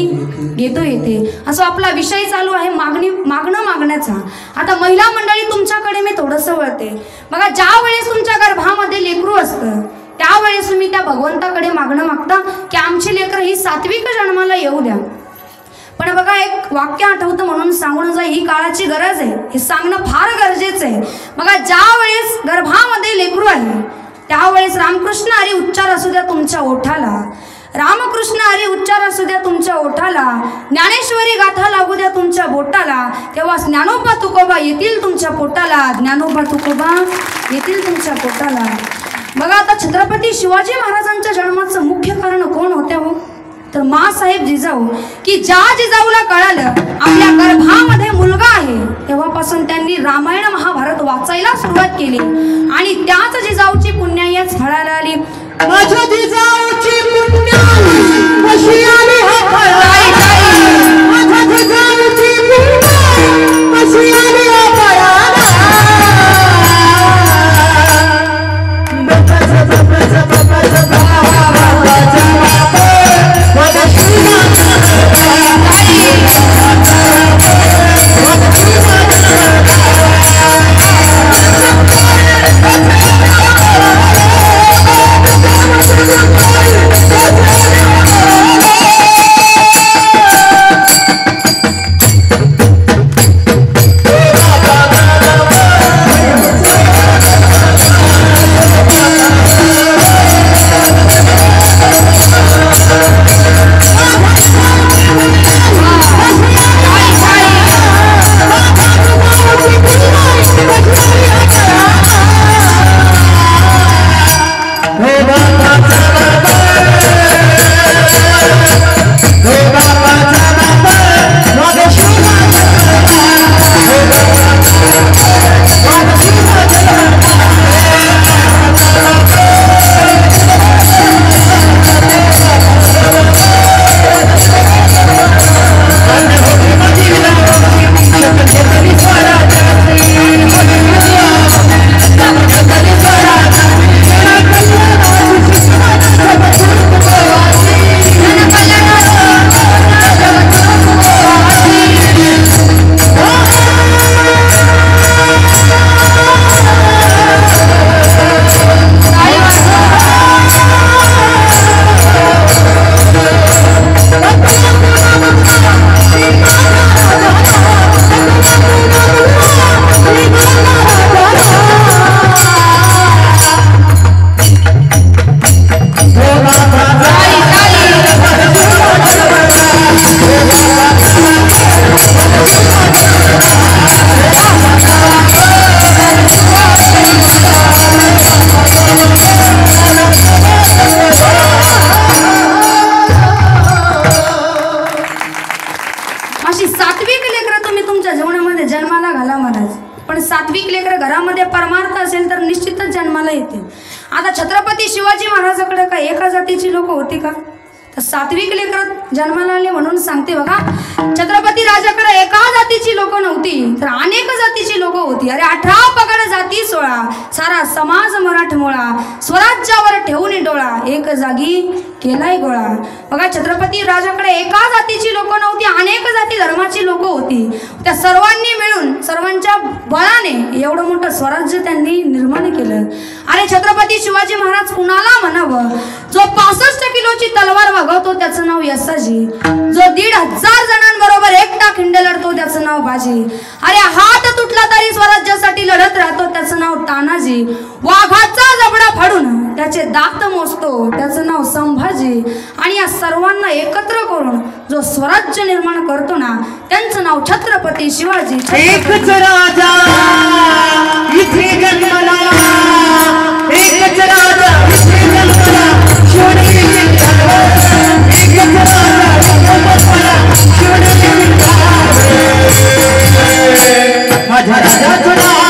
घेतो येते. असं आपला विषय चालू आहे मागण्याचा. आता महिला मंडळी तुमच्याकडे मी थोडंसं वळते. बघा, ज्या वेळेस तुमच्या गर्भामध्ये लेकरू असतं त्यावेळेस तुम्ही त्या भगवंताकडे मागणं मागता की आमची लेकरं ही सात्विक जन्माला येऊ द्या. पण बघा, एक वाक्य आठवतं म्हणून सांगून जाई, ही काळाची गरज आहे, हे सांगणं फार गरजेचं आहे. बघा, ज्या वेळेस गर्भामध्ये लेकरू आहे त्यावेळेस रामकृष्ण हरी उच्चार असू द्या तुमच्या ओठाला, रामकृष्ण हरी उच्चार असू द्या तुमच्या ओठाला, ज्ञानेश्वरी गाथा लागू द्या तुमच्या बोटाला, तेव्हा ज्ञानोबा तुकोबा येतील तुमच्या पोटाला, ज्ञानोबा तुकोबा येतील तुमच्या पोटाला. बघा, आता छत्रपती शिवाजी महाराजांच्या जन्माचं मुख्य कारण कोण होते हो? तर माँसाहेब जिजाऊ. की ज्या जिजाऊला कळालं आपल्या गर्भामध्ये मुलगा आहे तेव्हापासून त्यांनी रामायण महाभारत वाचायला सुरुवात केली आणि त्याच जिजाऊची पुण्याईच फळाला आली. माझ्या जिजाऊची पुण्याई कशी आली हा फळाला, माझ्या जिजाऊची पुण्याई कशी आली येते. आता छत्रपती शिवाजी महाराजाकडे काय एका जातीची लोक होती का? तर सात्विक लेकर जन्माला आले म्हणून सांगते बघा. छत्रपती राजाकडे एका जातीची लोक नव्हती तर अनेक जातीची लोक होती. अरे 18 पगड जाती 16 सारा समाज मराठमोळा स्वराज्यावर ठेवून डोळा एक जागी केलाय गोळा. बघा छत्रपती राजाकडे एका जातीची लोक नव्हती, अनेक जाती धर्माची लोक होती. त्या सर्वांनी मिळून सर्वांच्या बळाने एवढं मोठं स्वराज्य त्यांनी निर्माण केलं. अरे छत्रपती शिवाजी महाराज कुणाला म्हणावं? जो 65 किलोची तलवार वागवतो त्याचं नाव यसाजी, जो 1500 जणांबरोबर एकटा खिंड लढतो त्याचं नाव बाजी. अरे हात तुटला तरी स्वराज्यासाठी लढत राहतो त्याचं नाव तानाजी. वाघाचा जबडा फाडून त्याचे दात मोजतो त्याचं नाव संभाजी. आणि या सर्वांना एकत्र करून जो स्वराज्य निर्माण करतो ना त्यांचं नाव छत्रपती शिवाजी. एकच राजा इथे जन्मला, एकच राजा इथे जन्मला, शिवनेरी किल्ला. एकच राजा इथे जन्मला, शिवनेरी किल्ला. माझ्या राजाचं नाव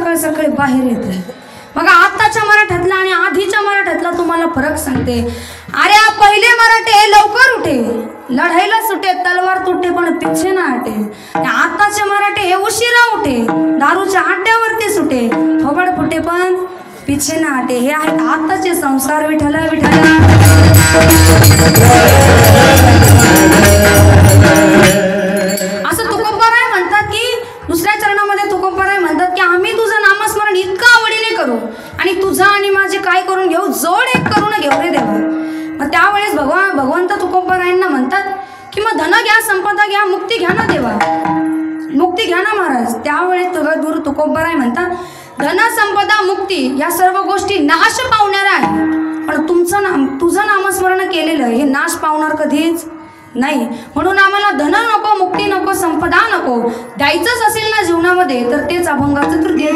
राजगड बाहेर येते. बघा आत्ताच्या मराठ्यातला आणि आधीच्या मराठ्यातला तुम्हाला फरक सांगते. अरे पहिले मराठे लवकर उठे, लढाईला सुटे, तलवार तुटे पण पिछे ना हटे. आताचे मराठे हे उशिरा उठे, दारूच्या आड्यावरती सुटे, थोबड फुटे पण पिछे ना हटे. हे आहेत आताचे संस्कार. विठ्ठला विठ्ठला. असं तुकोबाराय म्हणतात की दुसऱ्या चरणामध्ये तुकोबाराय म्हणतात की आम्ही तुझं नामस्मरण इतका आवडीने करू आणि तुझा आणि माझे काय करून घेऊ, जोड एक करून घेऊ रे देवा. मग त्यावेळेस भगवंत तुकोबारायांना म्हणतात की मग धन घ्या, संपदा घ्या, मुक्ती घ्या ना देवा, मुक्ती घ्या ना महाराज. त्यावेळेस गुरु तुकोबाराय म्हणतात धन संपदा मुक्ती या सर्व गोष्टी नाश पावणाऱ्या आहे, पण तुझं नामस्मरण केलेलं हे नाश पावणार कधीच नाही. म्हणून आम्हाला धन नको, मुक्ती नको, संपदा नको. द्यायचंच असेल ना जीवनामध्ये तर तेच अभंगाचं तृतीय.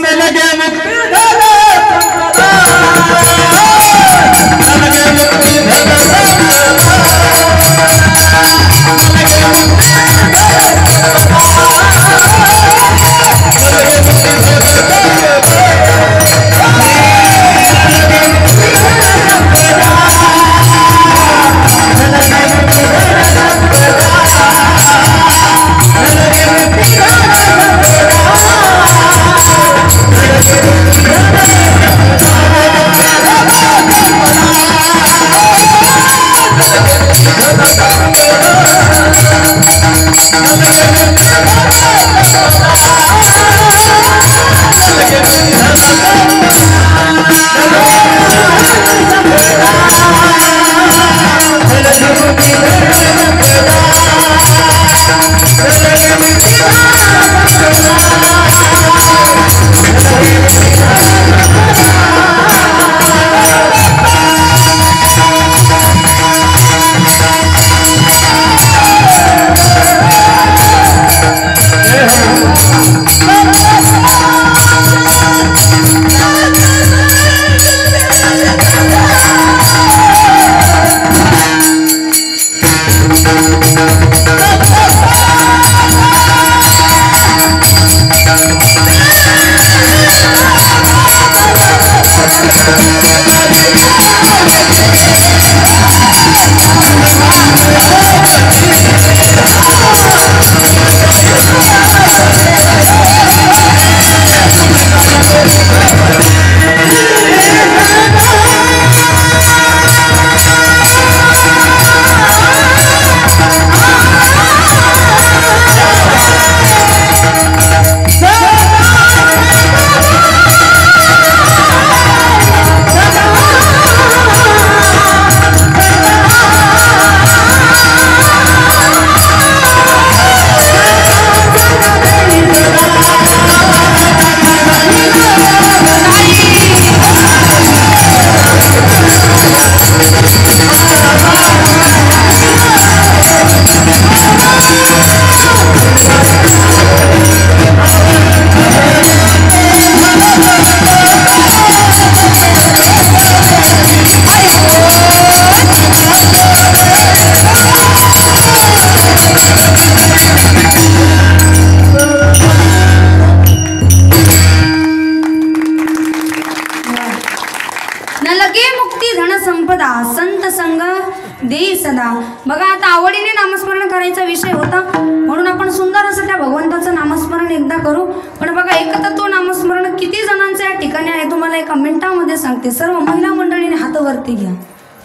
बघा आता आवडीने नामस्मरण करायचा विषय होता म्हणून आपण सुंदर असं त्या भगवंताचं नामस्मरण एकदा करू. पण बघा एकतत्व नामस्मरण किती जणांचं या ठिकाणी आहे तुम्हाला एका मिनिटामध्ये सांगते. सर्व महिला मंडळीने हात वरती घ्या.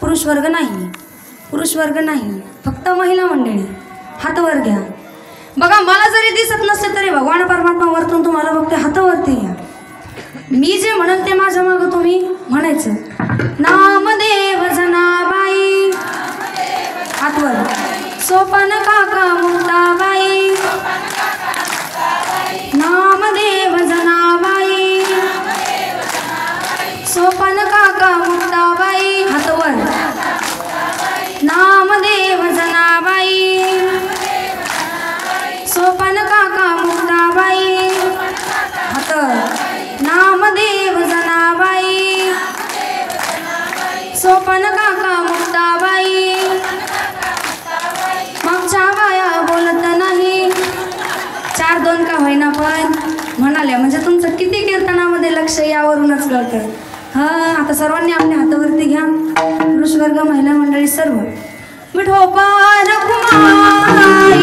पुरुष वर्ग नाही, पुरुष वर्ग नाही, फक्त महिला मंडळी हात वर घ्या. बघा मला जरी दिसत नसते तरी भगवान परमात्मा वरतून तुम्हाला बघते. हात वरती घ्या. मी जे म्हणेल ते माझ्या मागं तुम्ही म्हणायचं. नामदेव जनाबाई हातवर. सोपान काका मुक्ताबाई. नामदेव जनाबाई. सोपान काका मुक्ताबाई हातवर. नामदेव जनाबाई. सोपान काका मुक्ताबाई हात. नामदेव जनाबाई. सोपान काका मुक्ताबाई. मागच्या बाया बोलत नाही. 4-2 का होईना पण म्हणाल्या म्हणजे तुमचं किती कीर्तनामध्ये लक्ष यावरूनच कळतं. आता सर्वांनी आपल्या हातावरती घ्या. पुरुष वर्ग महिला मंडळी सर्व. विठोबा रखुमाई.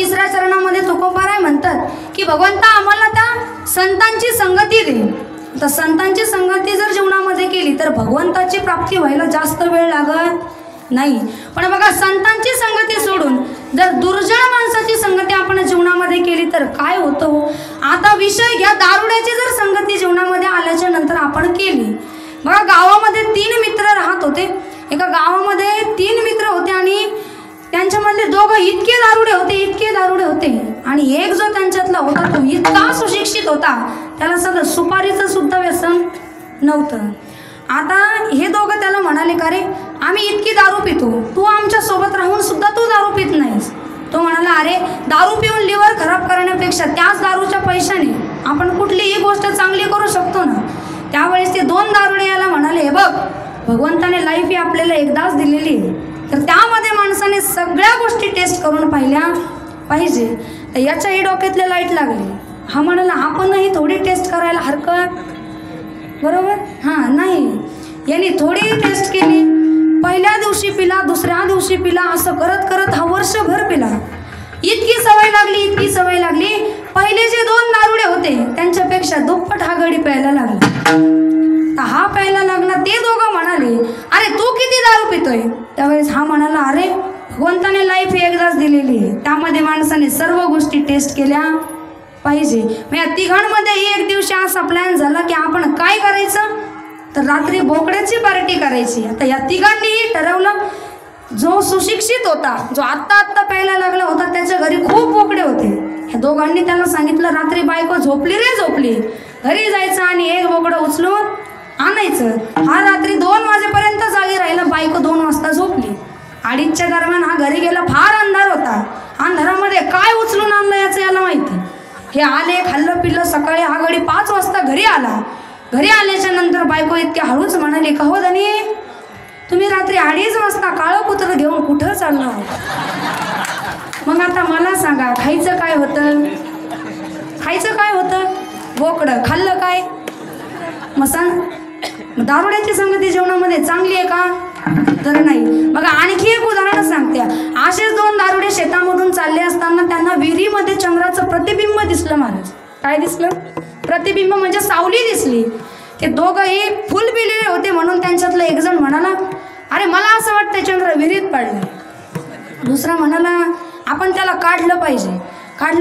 तिसऱ्या चरणामध्ये तुकोबाराय म्हणतात की भगवंता आम्हाला त्या संतांची संगती दे. तर संतांची संगती जर जीवनामध्ये केली तर भगवंताची प्राप्ती व्हायला जास्त वेळ लागत नाही. पण बघा, संतांची संगती सोडून जर दुर्जळ माणसाची संगती आपण जीवनामध्ये केली तर काय होतं. आता विषय घ्या, दारुड्याची जर संगती जीवनामध्ये आल्याच्या नंतर आपण केली. बघा, गावामध्ये 3 मित्र राहत होते. एका गावामध्ये 3 मित्र होते आणि त्यांच्यामधले दोघं इतके दारुडे होते आणि एक जो त्यांच्यातला होता तो इतका सुशिक्षित होता, त्याला सगळं सुपारीचं सुद्धा व्यसन नव्हतं. आता हे दोघं त्याला म्हणाले, का रे आम्ही इतकी दारू पितो, तू आमच्या सोबत राहून सुद्धा तू दारू पित नाहीस. तो म्हणाला, अरे दारू पिऊन लिव्हर खराब करण्यापेक्षा त्याच दारूच्या पैशाने आपण कुठलीही गोष्ट चांगली करू शकतो ना. त्यावेळेस ते 2 दारुडे याला म्हणाले, हे बघ, भगवंताने लाईफ ही आपल्याला एकदाच दिलेली आहे, तर त्यामध्ये माणसाने सगळ्या गोष्टी टेस्ट करून पाहिल्या पाहिजे. तर याच्याही डोक्यातले लाईट लागले. हा म्हणाला, आपणही थोडी टेस्ट करायला हरकत, बरोबर? हां, नाही. यांनी थोडी टेस्ट केली. पहिल्या दिवशी पिला, दुसऱ्या दिवशी पिला, असं करत करत हा वर्षभर पिला. इतकी सवय लागली. पहिले जे 2 दारुडे होते त्यांच्यापेक्षा दुप्पट हा गडी प्यायला लागला. हा प्यायला लागला. ते दोघं म्हणाले, अरे तू किती दारू पितोय? त्यावेळेस हा म्हणाला, अरे भगवंताने लाईफ एकदाच दिलेली आहे, त्यामध्ये माणसाने सर्व गोष्टी टेस्ट केल्या पाहिजे. मग या तिघांमध्येही एक दिवशी असा प्लॅन झाला की आपण काय करायचं, तर रात्री बोकड्याची पार्टी करायची. आता या तिघांनीही ठरवलं. जो सुशिक्षित होता, जो आत्ता प्यायला लागला होता, त्याच्या घरी खूप बोकडे होते. ह्या दोघांनी त्याला सांगितलं, रात्री बायको झोपली, घरी जायचं आणि एक बोकडं उचलून आणायचं. हा रात्री 2 वाजेपर्यंत जागी राहिला. बायको 2 वाजता झोपली. 2:30च्या दरम्यान हा घरी गेला. फार अंधार होता. अंधारामध्ये काय उचलून आणलं याचं याला माहिती. हे आले, खाल्लं पिल्लं. सकाळी हा गडी 5 वाजता घरी आला. घरी आल्याच्या नंतर बायको इतक्या हळूच म्हणाली, का हो धनी, तुम्ही रात्री 2:30 वाजता काळं कुत्रं घेऊन कुठं चाललो? मग आता मला सांगा, खायचं काय होतं? बोकडं. खाल्लं काय? दारुड्याची संगती जेवणामध्ये चांगली आहे का? तर नाही. बघा, आणखी एक उदाहरण सांगते. असेच 2 दारुडे शेतामधून चालले असताना त्यांना विहिरीमध्ये चंद्राचं प्रतिबिंब दिसलं. महाराज, काय दिसलं? प्रतिबिंब म्हणजे सावली दिसली. ते दोघंही फुल पिलेले होते म्हणून त्यांच्यातलं एक जण म्हणाला, अरे मला असं वाटतं चंद्र विहिरीत पडलं. दुसरा म्हणाला, आपण त्याला काढलं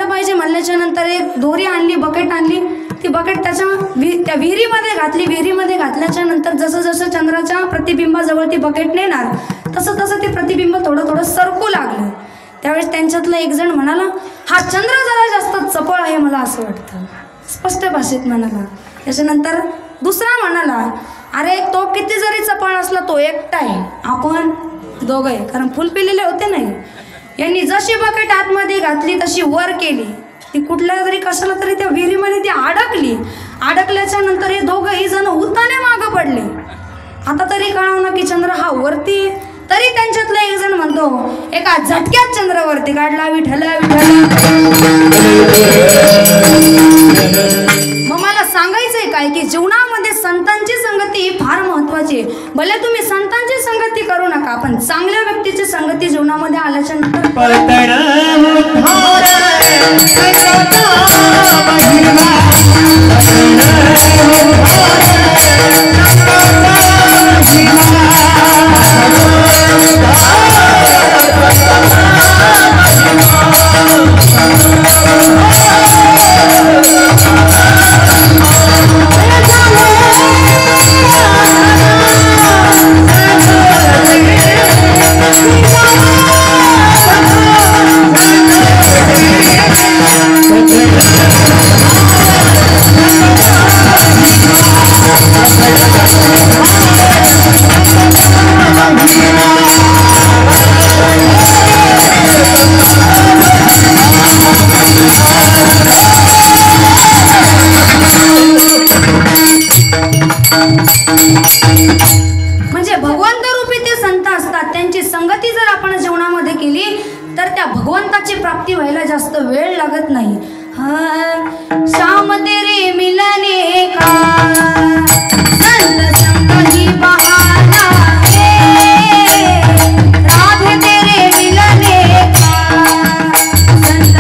पाहिजे म्हणल्याच्या नंतर एक दोरी आणली, बकेट आणली. ती बकेट त्या विहिरीमध्ये घातली. विहिरीमध्ये घातल्याच्या नंतर जसं चंद्राच्या प्रतिबिंबाजवळ ती बकेट नेणार तसं ते प्रतिबिंब थोडं सरकू लागलं. त्यावेळेस त्यांच्यातलं एक जण म्हणाला, हा चंद्र जरा जास्त चपळ आहे मला असं वाटतं. स्पष्ट भाषेत म्हणाला. त्याच्यानंतर दुसरा म्हणाला, अरे तो किती जरी चपळ असला तो एकटा आहे, आपण दोघं आहे. कारण फुल पिलेले होते नाही. यांनी जशी बकेट आतमध्ये घातली तशी वर केली. ती कुठल्या तरी कशाला तरी त्या विहिरीमध्ये ती अडकल्याच्या नंतर हे दोघंही जण हुताने मागं पडले. आता तरी कळावं ना की चंद्र हा वरती. तरी त्यांच्यातला एक जण म्हणतो, एका झटक्यात चंद्र वरती काढला. विठ्ठल. मग मला सांगायचंय काय की जीवनामध्ये संतांची संगती ही फार महत्वाची आहे. भले तुम्ही संतांची संगती करू नका, पण चांगल्या व्यक्तीची संगती जीवनामध्ये आल्याच्या नंतर म्हणजे भगवंत रूपी ते संत असतात. त्यांची संगती जर आपण जीवनामध्ये केली तर त्या भगवंताची प्राप्ती व्हायला जास्त वेळ लागत नाही. श्याम तेरे मिलने का संत संग ही बहाना है, राधे तेरे मिलने का संत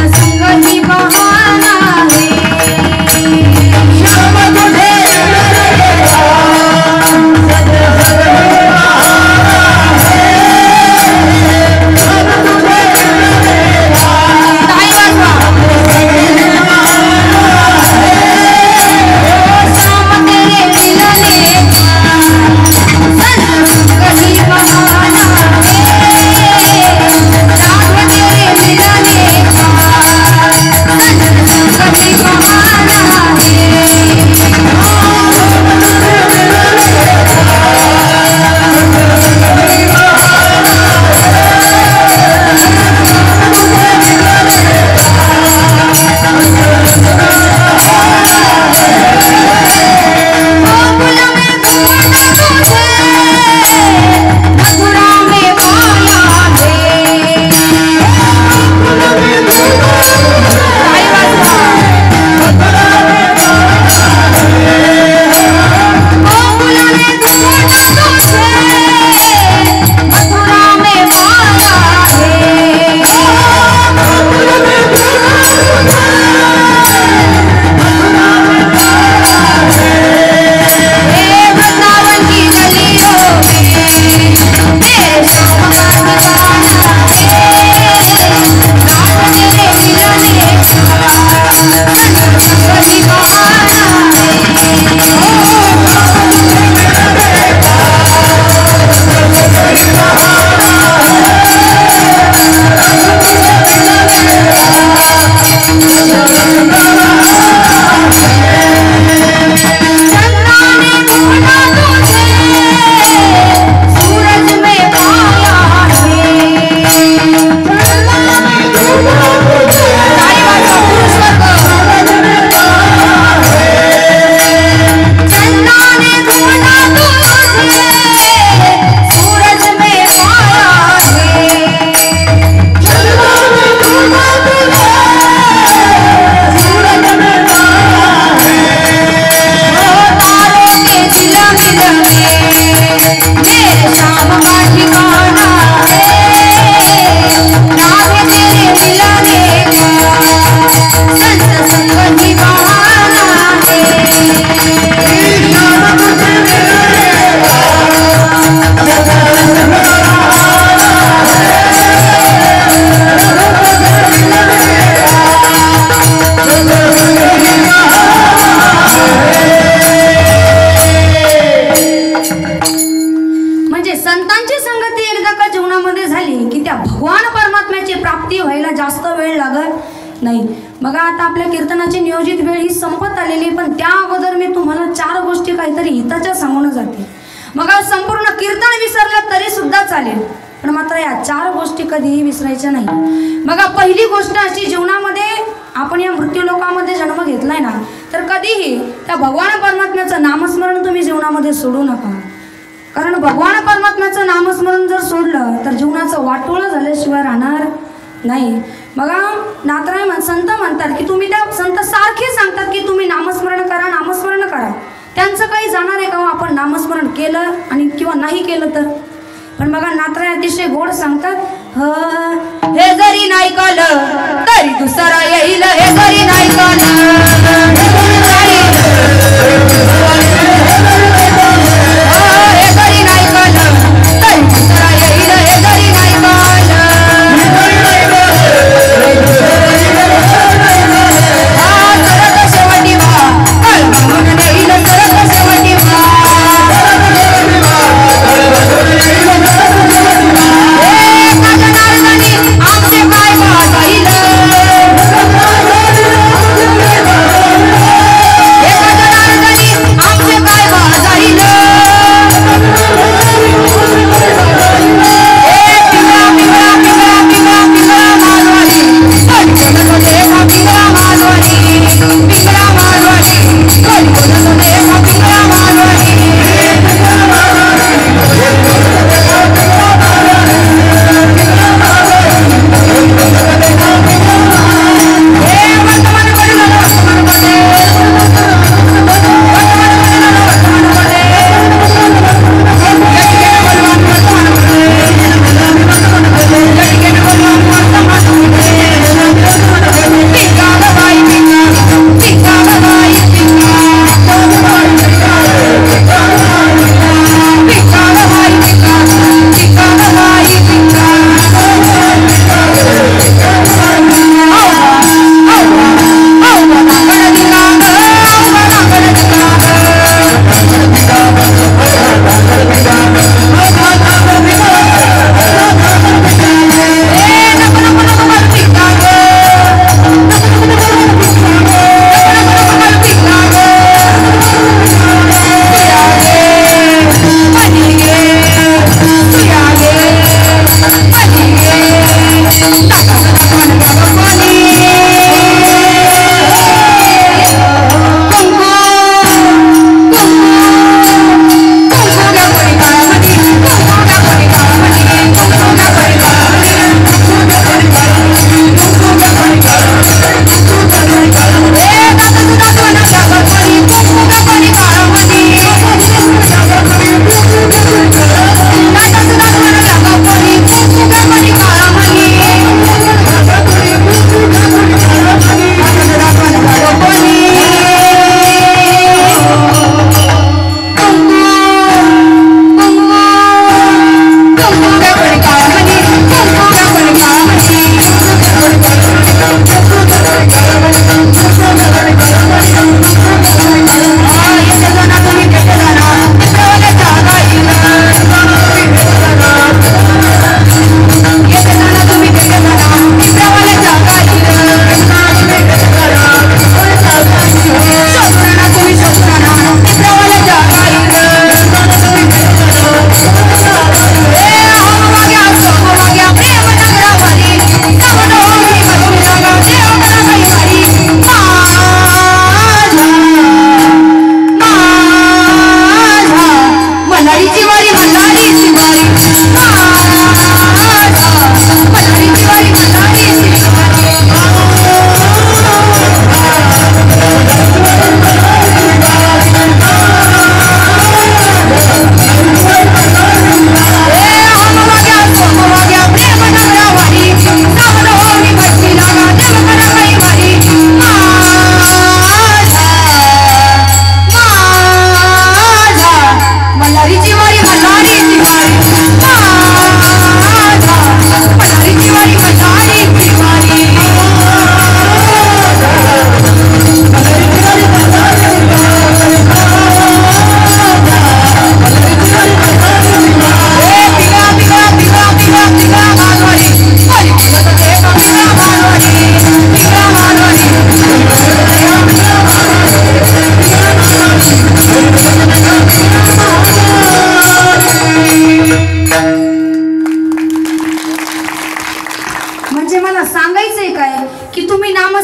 नाही. बघा आता आपल्या कीर्तनाची नियोजित वेळ ही संपत आलेली आहे, पण त्या अगोदर मी तुम्हाला 4 गोष्टी काहीतरी हिताच्या सांगून जाते. मग संपूर्ण कीर्तन विसरलं तरी सुद्धा चालेल, पण मात्र या 4 गोष्टी कधीही विसरायच्या नाही. बघा पहिली गोष्ट अशी, जीवनामध्ये आपण या मृत्यू लोकामध्ये जन्म घेतलाय ना, तर कधीही त्या भगवान परमात्म्याचं नामस्मरण तुम्ही जीवनामध्ये सोडू नका. कारण भगवान परमात्म्याचं नामस्मरण जर सोडलं तर जीवनाचं वाटोळं झाल्याशिवाय राहणार नाही. बघा नाथराय संत म्हणतात की तुम्ही, त्या संत सारखे सांगतात की तुम्ही नामस्मरण करा, नामस्मरण करा. त्यांचं काही जाणार आहे का आपण नामस्मरण केलं आणि किंवा नाही केलं तर? पण बघा नाथराय अतिशय गोड सांगतात, हे जरी नाही कळलं तरी दुसरा येईल, हे जरी नाही कळलं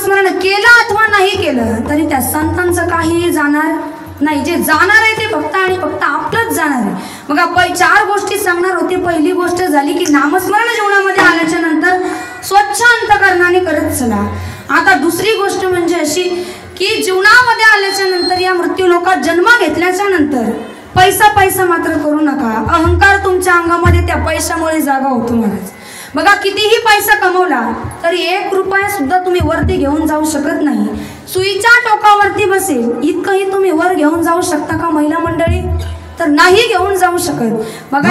नामस्मरण केलं अथवा नाही केलं तरी त्या संतांचं काहीही जाणार नाही. जे जाणार आहे ते फक्त आणि फक्त आपलंच जाणार आहे. बघा 4 गोष्टी सांगणार होते. पहिली गोष्ट झाली की नामस्मरण जीवनामध्ये आल्याच्या नंतर स्वच्छ अंतकरणाने करत चला. आता दुसरी गोष्ट म्हणजे अशी की जीवनामध्ये आल्याच्या नंतर या मृत्यू लोकात जन्म घेतल्याच्या नंतर पैसा मात्र करू नका. अहंकार तुमच्या अंगामध्ये त्या पैशामुळे जागा होतो महाराज. बघा कितीही पैसा कमवला तरी 1 रुपया सुद्धा तुम्ही वरती घेऊन जाऊ शकत नाही. सुईच्या टोकावरती बसेल इतकंही तुम्ही वर घेऊन जाऊ शकता का महिला मंडळी? तर नाही घेऊन जाऊ शकत. बघा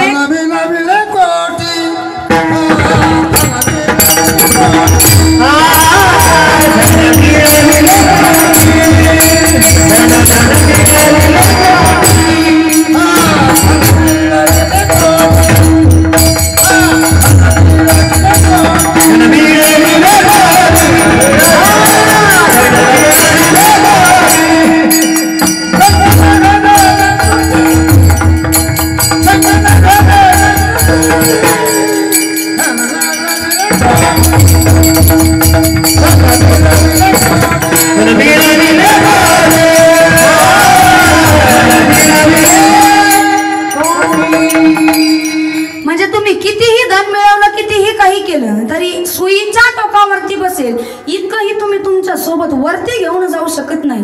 म्हणजे तुम्ही कितीही धन मिळवलं कितीही काही केलं तरी सुईच्या टोकावरती बसेल इतकंही तुम्ही तुमच्या सोबत वरती घेऊन जाऊ शकत नाही.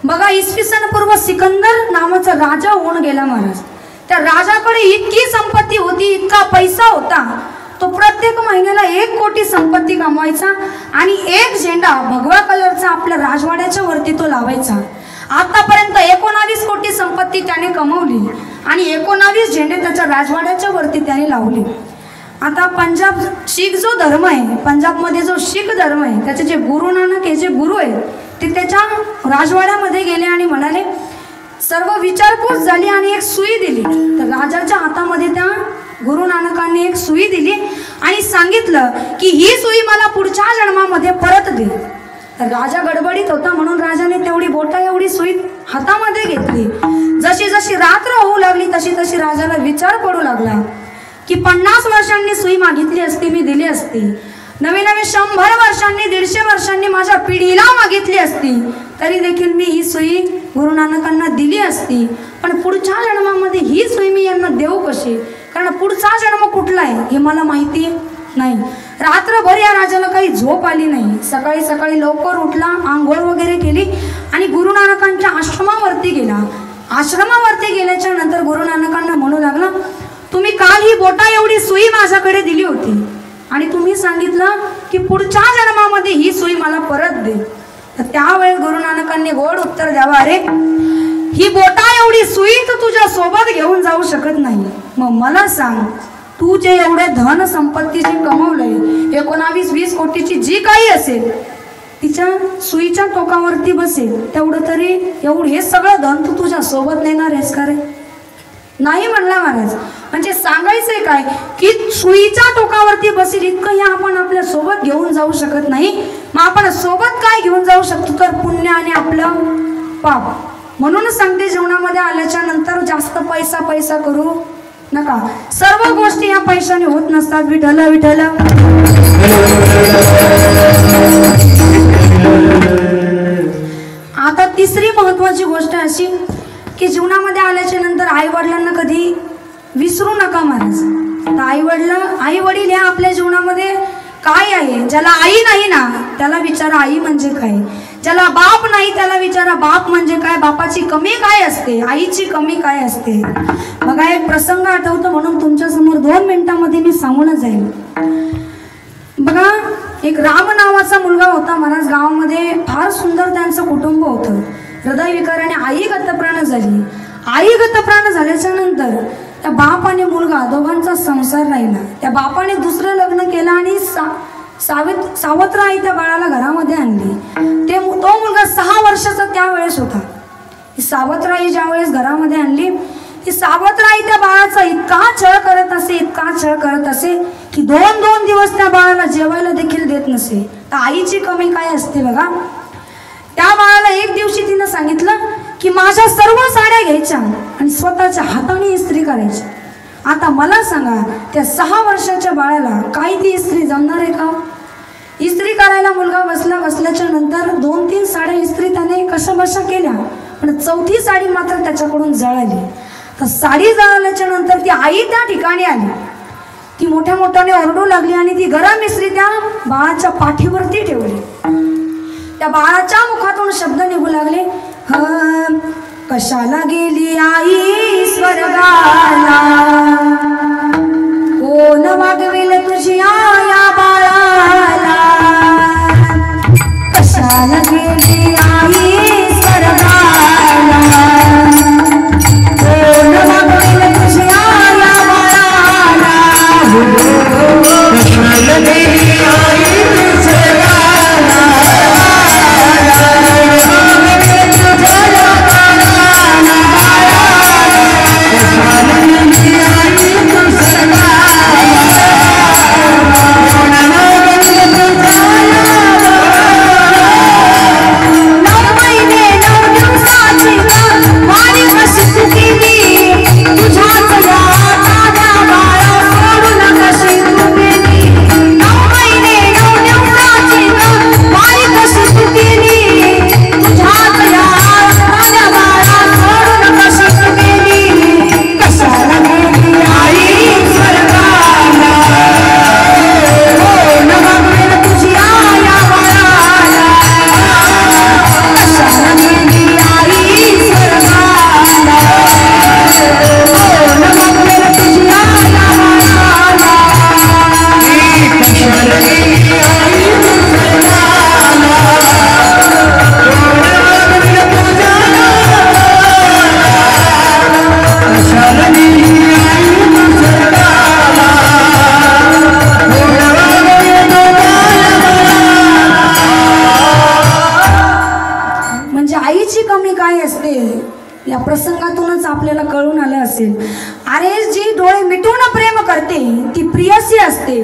बघा इसवी सन पूर्व सिकंदर नावाचा राजा होऊन गेला महाराज. त्या राजाकडे इतकी संपत्ती होती, इतका पैसा होता, तो प्रत्येक महिन्याला 1 कोटी संपत्ती कमवायचा आणि 1 झेंडा भगवा कलरचा आपल्या राजवाड्याच्या वरती तो लावायचा. आतापर्यंत 19 कोटी संपत्ती त्याने कमवली आणि 19 झेंडे त्याच्या राजवाड्याच्या वरती त्याने लावले. आता पंजाब शीख जो धर्म आहे, पंजाबमध्ये जो शीख धर्म आहे त्याचे जे गुरु नानक हे जे गुरु आहेत ते त्याच्या राजवाड्यामध्ये गेले आणि म्हणाले, सर्व विचारपूस झाली आणि एक सुई दिली. तर राजाच्या हातामध्ये त्या गुरु नानकांनी एक सुई दिली आणि सांगितलं की ही सुई मला पुढच्या जन्मामध्ये परत दे. तर राजा गडबडीत होता म्हणून राजाने तेवढी बोटा एवढी सुई हातामध्ये घेतली. जशी जशी रात्र होऊ लागली तशी तशी राजाला विचार पडू लागला की 50 वर्षांनी सुई मागितली असती मी दिली असती, नवे 100 वर्षांनी 150 वर्षांनी माझ्या पिढीला मागितली असती तरी देखील मी ही सुई गुरु नानकांना दिली असती. पण पुढच्या जन्मामध्ये ही सुई मी यांना देऊ कशी, कारण पुढचा जन्म कुठला आहे हे मला माहिती नाही. रात्रभर या राजाला काही झोप आली नाही. सकाळी लवकर उठला, आंघोळ वगैरे केली आणि गुरु नानकांच्या आश्रमावरती गेला. आश्रमावरती गेल्याच्या नंतर गुरु नानकांना म्हणू लागला, तुम्ही काल ही बोटा एवढी सुई माझ्याकडे दिली होती आणि तुम्ही सांगितलं की पुढच्या जन्मामध्ये ही सुई मला परत दे. तर त्यावेळेस गुरु नानकांनी गोड उत्तर द्यावं, अरे ही बोटा एवढी सुई तर तुझ्या सोबत घेऊन जाऊ शकत नाही. मग मला सांग, तू जे एवढे धन संपत्ती जे कमवलंय 19-20 कोटीची जी काही असेल तिच्या सुईच्या टोकावरती बसेल तेवढं तरी हे सगळं धन तू तुझ्या सोबत नेणार आहेस का रे? नाही म्हणला महाराज. म्हणजे सांगायचंय काय की सुईच्या टोकावरती बसेल इतकंही आपण आपल्या सोबत घेऊन जाऊ शकत नाही. मग आपण सोबत काय घेऊन जाऊ शकतो तर पुण्य आणि आपलं पाप. म्हणूनच सांगते जीवनामध्ये आल्याच्या नंतर जास्त पैसा करू नका. सर्व गोष्टी या पैशाने होत नसतात. विठ्ठल विठ्ठल. आता तिसरी महत्वाची गोष्ट अशी की जीवनामध्ये आल्याच्या नंतर आई वडिलांना कधी विसरू नका महाराज. आई वडील या आपल्या जीवनामध्ये काय आहे. ज्याला आई नाही ना त्याला विचारा आई म्हणजे काय. ज्याला बाप नाही त्याला विचारा बाप म्हणजे काय, बापाची कमी काय असते, आईची कमी काय असते. बघा एक प्रसंग आठवतो म्हणून तुमच्या समोर 2 मिनिटांमध्ये मी सांगूनच जाईल. बघा एक राम नावाचा मुलगा होता महाराज. गावामध्ये फार सुंदर त्यांचं कुटुंब होतं. हृदयविकाराने आई गतप्राण झाली. आई गतप्राण झाल्याच्या नंतर त्या बाप आणि मुलगा दोघांचा संसार राहिला. त्या बापाने दुसरं लग्न केलं आणि सावत्र आई त्या बाळाला घरामध्ये आणली. तो मुलगा 6 वर्षाचा त्यावेळेस होता. सावत्र आई ज्या वेळेस घरामध्ये आणली की सावत्र आई त्या बाळाचा इतका छळ करत असे की 2 दिवस त्या बाळाला जेवायला देखील देत नसे. तर आईची कमी काय असते बघा. त्या बाळाला एक दिवशी तिनं सांगितलं की माझ्या सर्व साड्या घ्यायच्या आणि स्वतःच्या हाताने इस्त्री करायची. आता मला सांगा त्या 6 वर्षाच्या बाळाला काय ती इस्त्री जमणार आहे का? इस्त्री करायला मुलगा बसल्याच्या नंतर 2-3 साड्या इस्त्री त्याने कशा बशा केल्या, पण 4थी साडी मात्र त्याच्याकडून जळाली. तर साडी जळाल्याच्या नंतर ती आई त्या ठिकाणी आली. ती मोठ्या मोठ्याने ओरडू लागली आणि ती गरम इस्त्री त्या बाळाच्या पाठीवरती ठेवली. त्या बाळाच्या मुखातून शब्द निघू लागले, कशाला गेली आई स्वर्गाला, कोण वागवेल तुझी या बाळाला, कशाला गेली आई स्वर्गाला, कोण वागवेल तुझी या बाळाला, कशाला गेली आई स्वर्गाला, या प्रसंगातूनच आपल्याला कळून आलं असेल. अरे जी डोळे मिटून प्रेम करते ती प्रियसी असते,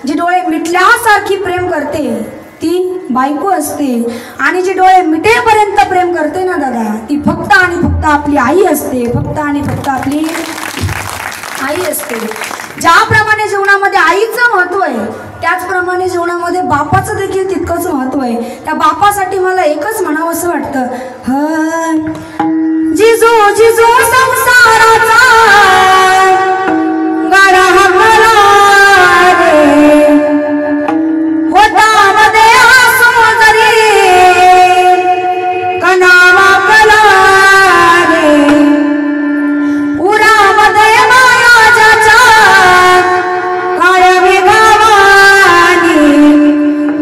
जी डोळे मिटल्यासारखी प्रेम करते ती बायको असते, आणि जी डोळे मिटेपर्यंत प्रेम करते ना दादा ती फक्त आणि फक्त आपली आई असते, फक्त आणि फक्त आपली आई असते. ज्याप्रमाणे जीवनामध्ये आईचं महत्व आहे त्याचप्रमाणे जीवनामध्ये बापाचं देखील तितकंच महत्व आहे. त्या बापासाठी मला एकच म्हणावं असं वाटतं, जिजो जिजो संसाराचा गाडा हरला रे, होता मध्ये हसू जरी कणावा कला रे, उरामध्ये माया ज्याच्या काळ्या विभावानी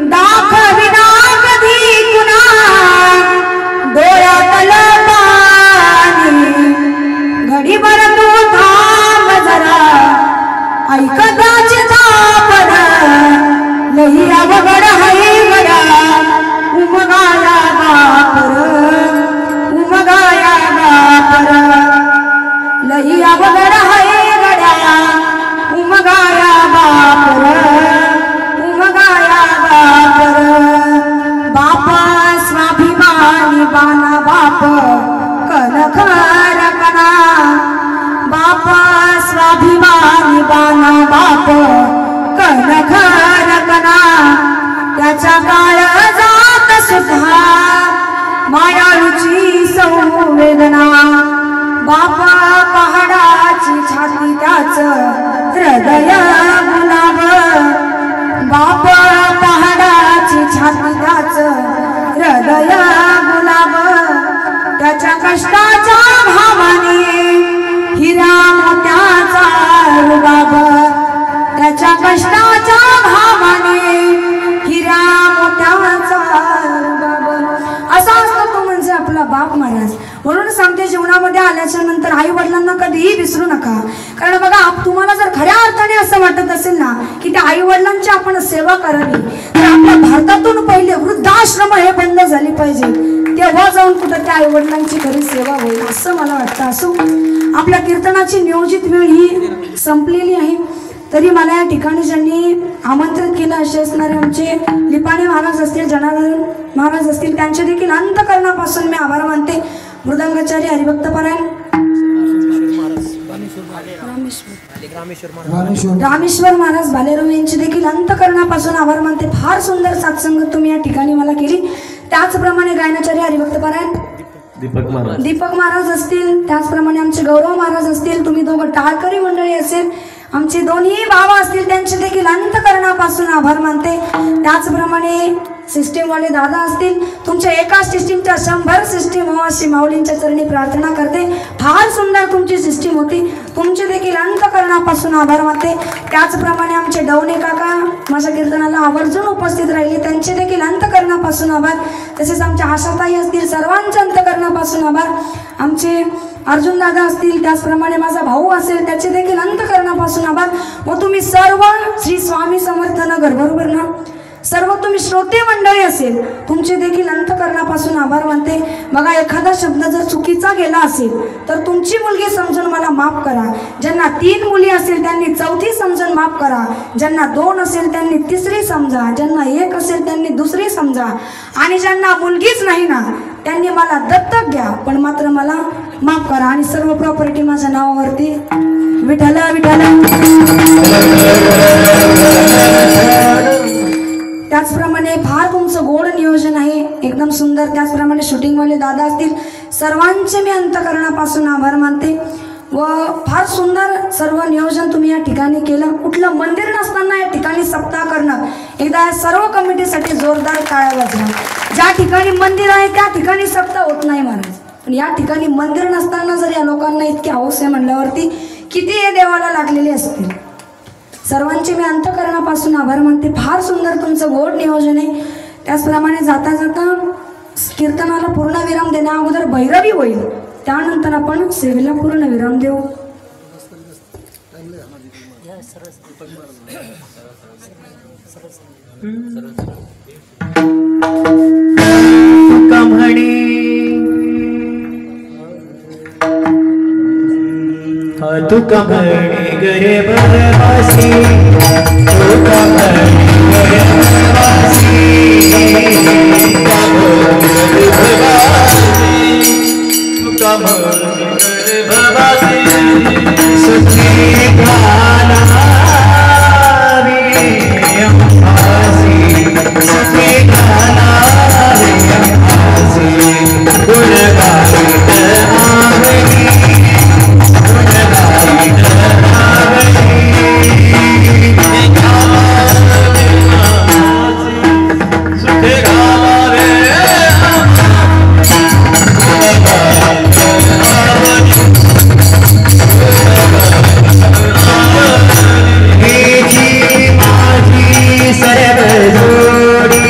दाखविना कधी कुणा डोळ्यातलं घडीभर तू थांब जरा ऐकताची तापड लई अवघड है गड्या उमगाया बापर, उमगाया बापर लई अवघड है गड्या उमगाया बापर, उमगाया बापर. बाप स्वाभिमानी बाना बाप कनखर कना, बाप स्वाभिमानी बाना बाप कनखर कना, त्याच्या काळजात सुद्धा मायाळूची संवेदना. बाप पहाडाची छाती त्याच हृदय गुलाब, बाप पहाडाची छाती त्याच हृदय गुलाब. त्याच्या कष्टाच्या भावाने हिरा मोत्याचा रुबाब, त्याच्या कष्टाच्या भावाने हिरा मोत्याचा रुबाब. असा असतो तो म्हणजे आपला बाप महाराज. म्हणून सांगते जीवनामध्ये आल्याच्या नंतर आई वडिलांना कधीही विसरू नका. कारण बघा तुम्हाला जर खऱ्या अर्थाने असं वाटत असेल ना की त्या आई वडिलांची आपण सेवा करावी तर आपल्या भारतातून पहिले वृद्धाश्रम हे बंद झाले पाहिजे, तेव्हा जाऊन कुठं त्या आई वडिलांची खरी सेवा होईल असं मला वाटतं. असो आपल्या कीर्तनाची नियोजित वेळ ही संपलेली आहे, तरी मला या ठिकाणी ज्यांनी आमंत्रित केलं असे असणारे आमचे लिपाणे महाराज असतील, जनार्दन महाराज असतील, त्यांचे देखील अंतःकरणापासून मी आभार मानते. मृदंगाचार्य हरिभक्त परायण रामेश्वर रामेश्वर महाराज भालेराव यांची देखील अंतकरणापासून आभार मानते. फार सुंदर सत्संगत तुम्ही या ठिकाणी मला केली. त्याचप्रमाणे गायनाचार्य हरिभक्त पारायण दीपक महाराज असतील, त्याचप्रमाणे आमचे गौरव महाराज असतील, तुम्ही दोघं टाळकरी मंडळी असेल, आमचे दोन्ही बाबा असतील, त्यांचे देखील अंतकरणापासून आभार मानते. त्याचप्रमाणे सिस्टीमवाले दादा असतील, तुमच्या एका सिस्टीमच्या 100 सिस्टीम हो अशी माऊलींच्या चरणी प्रार्थना करते. फार सुंदर तुमची सिस्टीम होती, तुमचे देखील अंतकरणापासून आभार मानते. त्याचप्रमाणे आमचे डवणे काका माझ्या कीर्तनाला आवर्जून उपस्थित राहिले, त्यांचे देखील अंतकरणापासून आभार. तसेच आमच्या आशाताई असतील, सर्वांच्या अंतकरणापासून आभार. आमचे अर्जुन दादा असतील, त्याचप्रमाणे माझा भाऊ असेल, त्याचे देखील अंतकरणापासून आभार. व तुम्ही सर्व श्री स्वामी समर्थ नगर बरोबर ना, सर्व तुम्ही श्रोते मंडळी असेल, तुमचे देखील अंतकरणापासून आभार मानते. बघा, एखादा शब्द जर चुकीचा गेला असेल तर तुमची मुलगी समजून मला माफ करा. ज्यांना 3 मुली असेल त्यांनी 4थी समजून माफ करा. ज्यांना 2 असेल त्यांनी 3री समजा. ज्यांना 1 असेल त्यांनी 2री समजा. आणि ज्यांना मुलगीच नाही ना त्यांनी मला दत्तक घ्या, पण मात्र मला माफ करा. आणि सर्व प्रॉपर्टी माझ्या नावावरती. विठ्ठल विठ्ठल. त्याचप्रमाणे फार तुमचं गोड नियोजन आहे, एकदम सुंदर. त्याचप्रमाणे शूटिंगवाले दादा असतील, सर्वांचे मी अंतकरणापासून आभार मानते. व फार सुंदर सर्व नियोजन तुम्ही या ठिकाणी केलं. कुठलं मंदिर नसताना या ठिकाणी सप्ताह करणं, एकदा या सर्व कमिटीसाठी जोरदार टाळ्या वाजवा. ज्या ठिकाणी मंदिर आहे त्या ठिकाणी सप्ताह होत नाही महाराज, पण या ठिकाणी मंदिर नसताना जर या लोकांना इतकी हौस आहे म्हणल्यावरती किती हे देवाला लागलेले असतील. सर्वांचे मी अंतकरणापासून आभार मानते. फार सुंदर तुमचं गोड नियोजन आहे. त्याचप्रमाणे जाता जाता कीर्तनाला पूर्ण विराम देण्या अगोदर भैरवी होईल, त्यानंतर आपण सेवेला पूर्ण विराम देऊ. तुका म्हणे गरीबवासी, तुका म्हणे गरीबवासी, तुका म्हणे गरीबवासी, सुखी घालावी अंबासी, सुखी घालावी अंबासी, गुणगायित आवडी, सर्व जोडी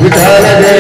विठ्ठल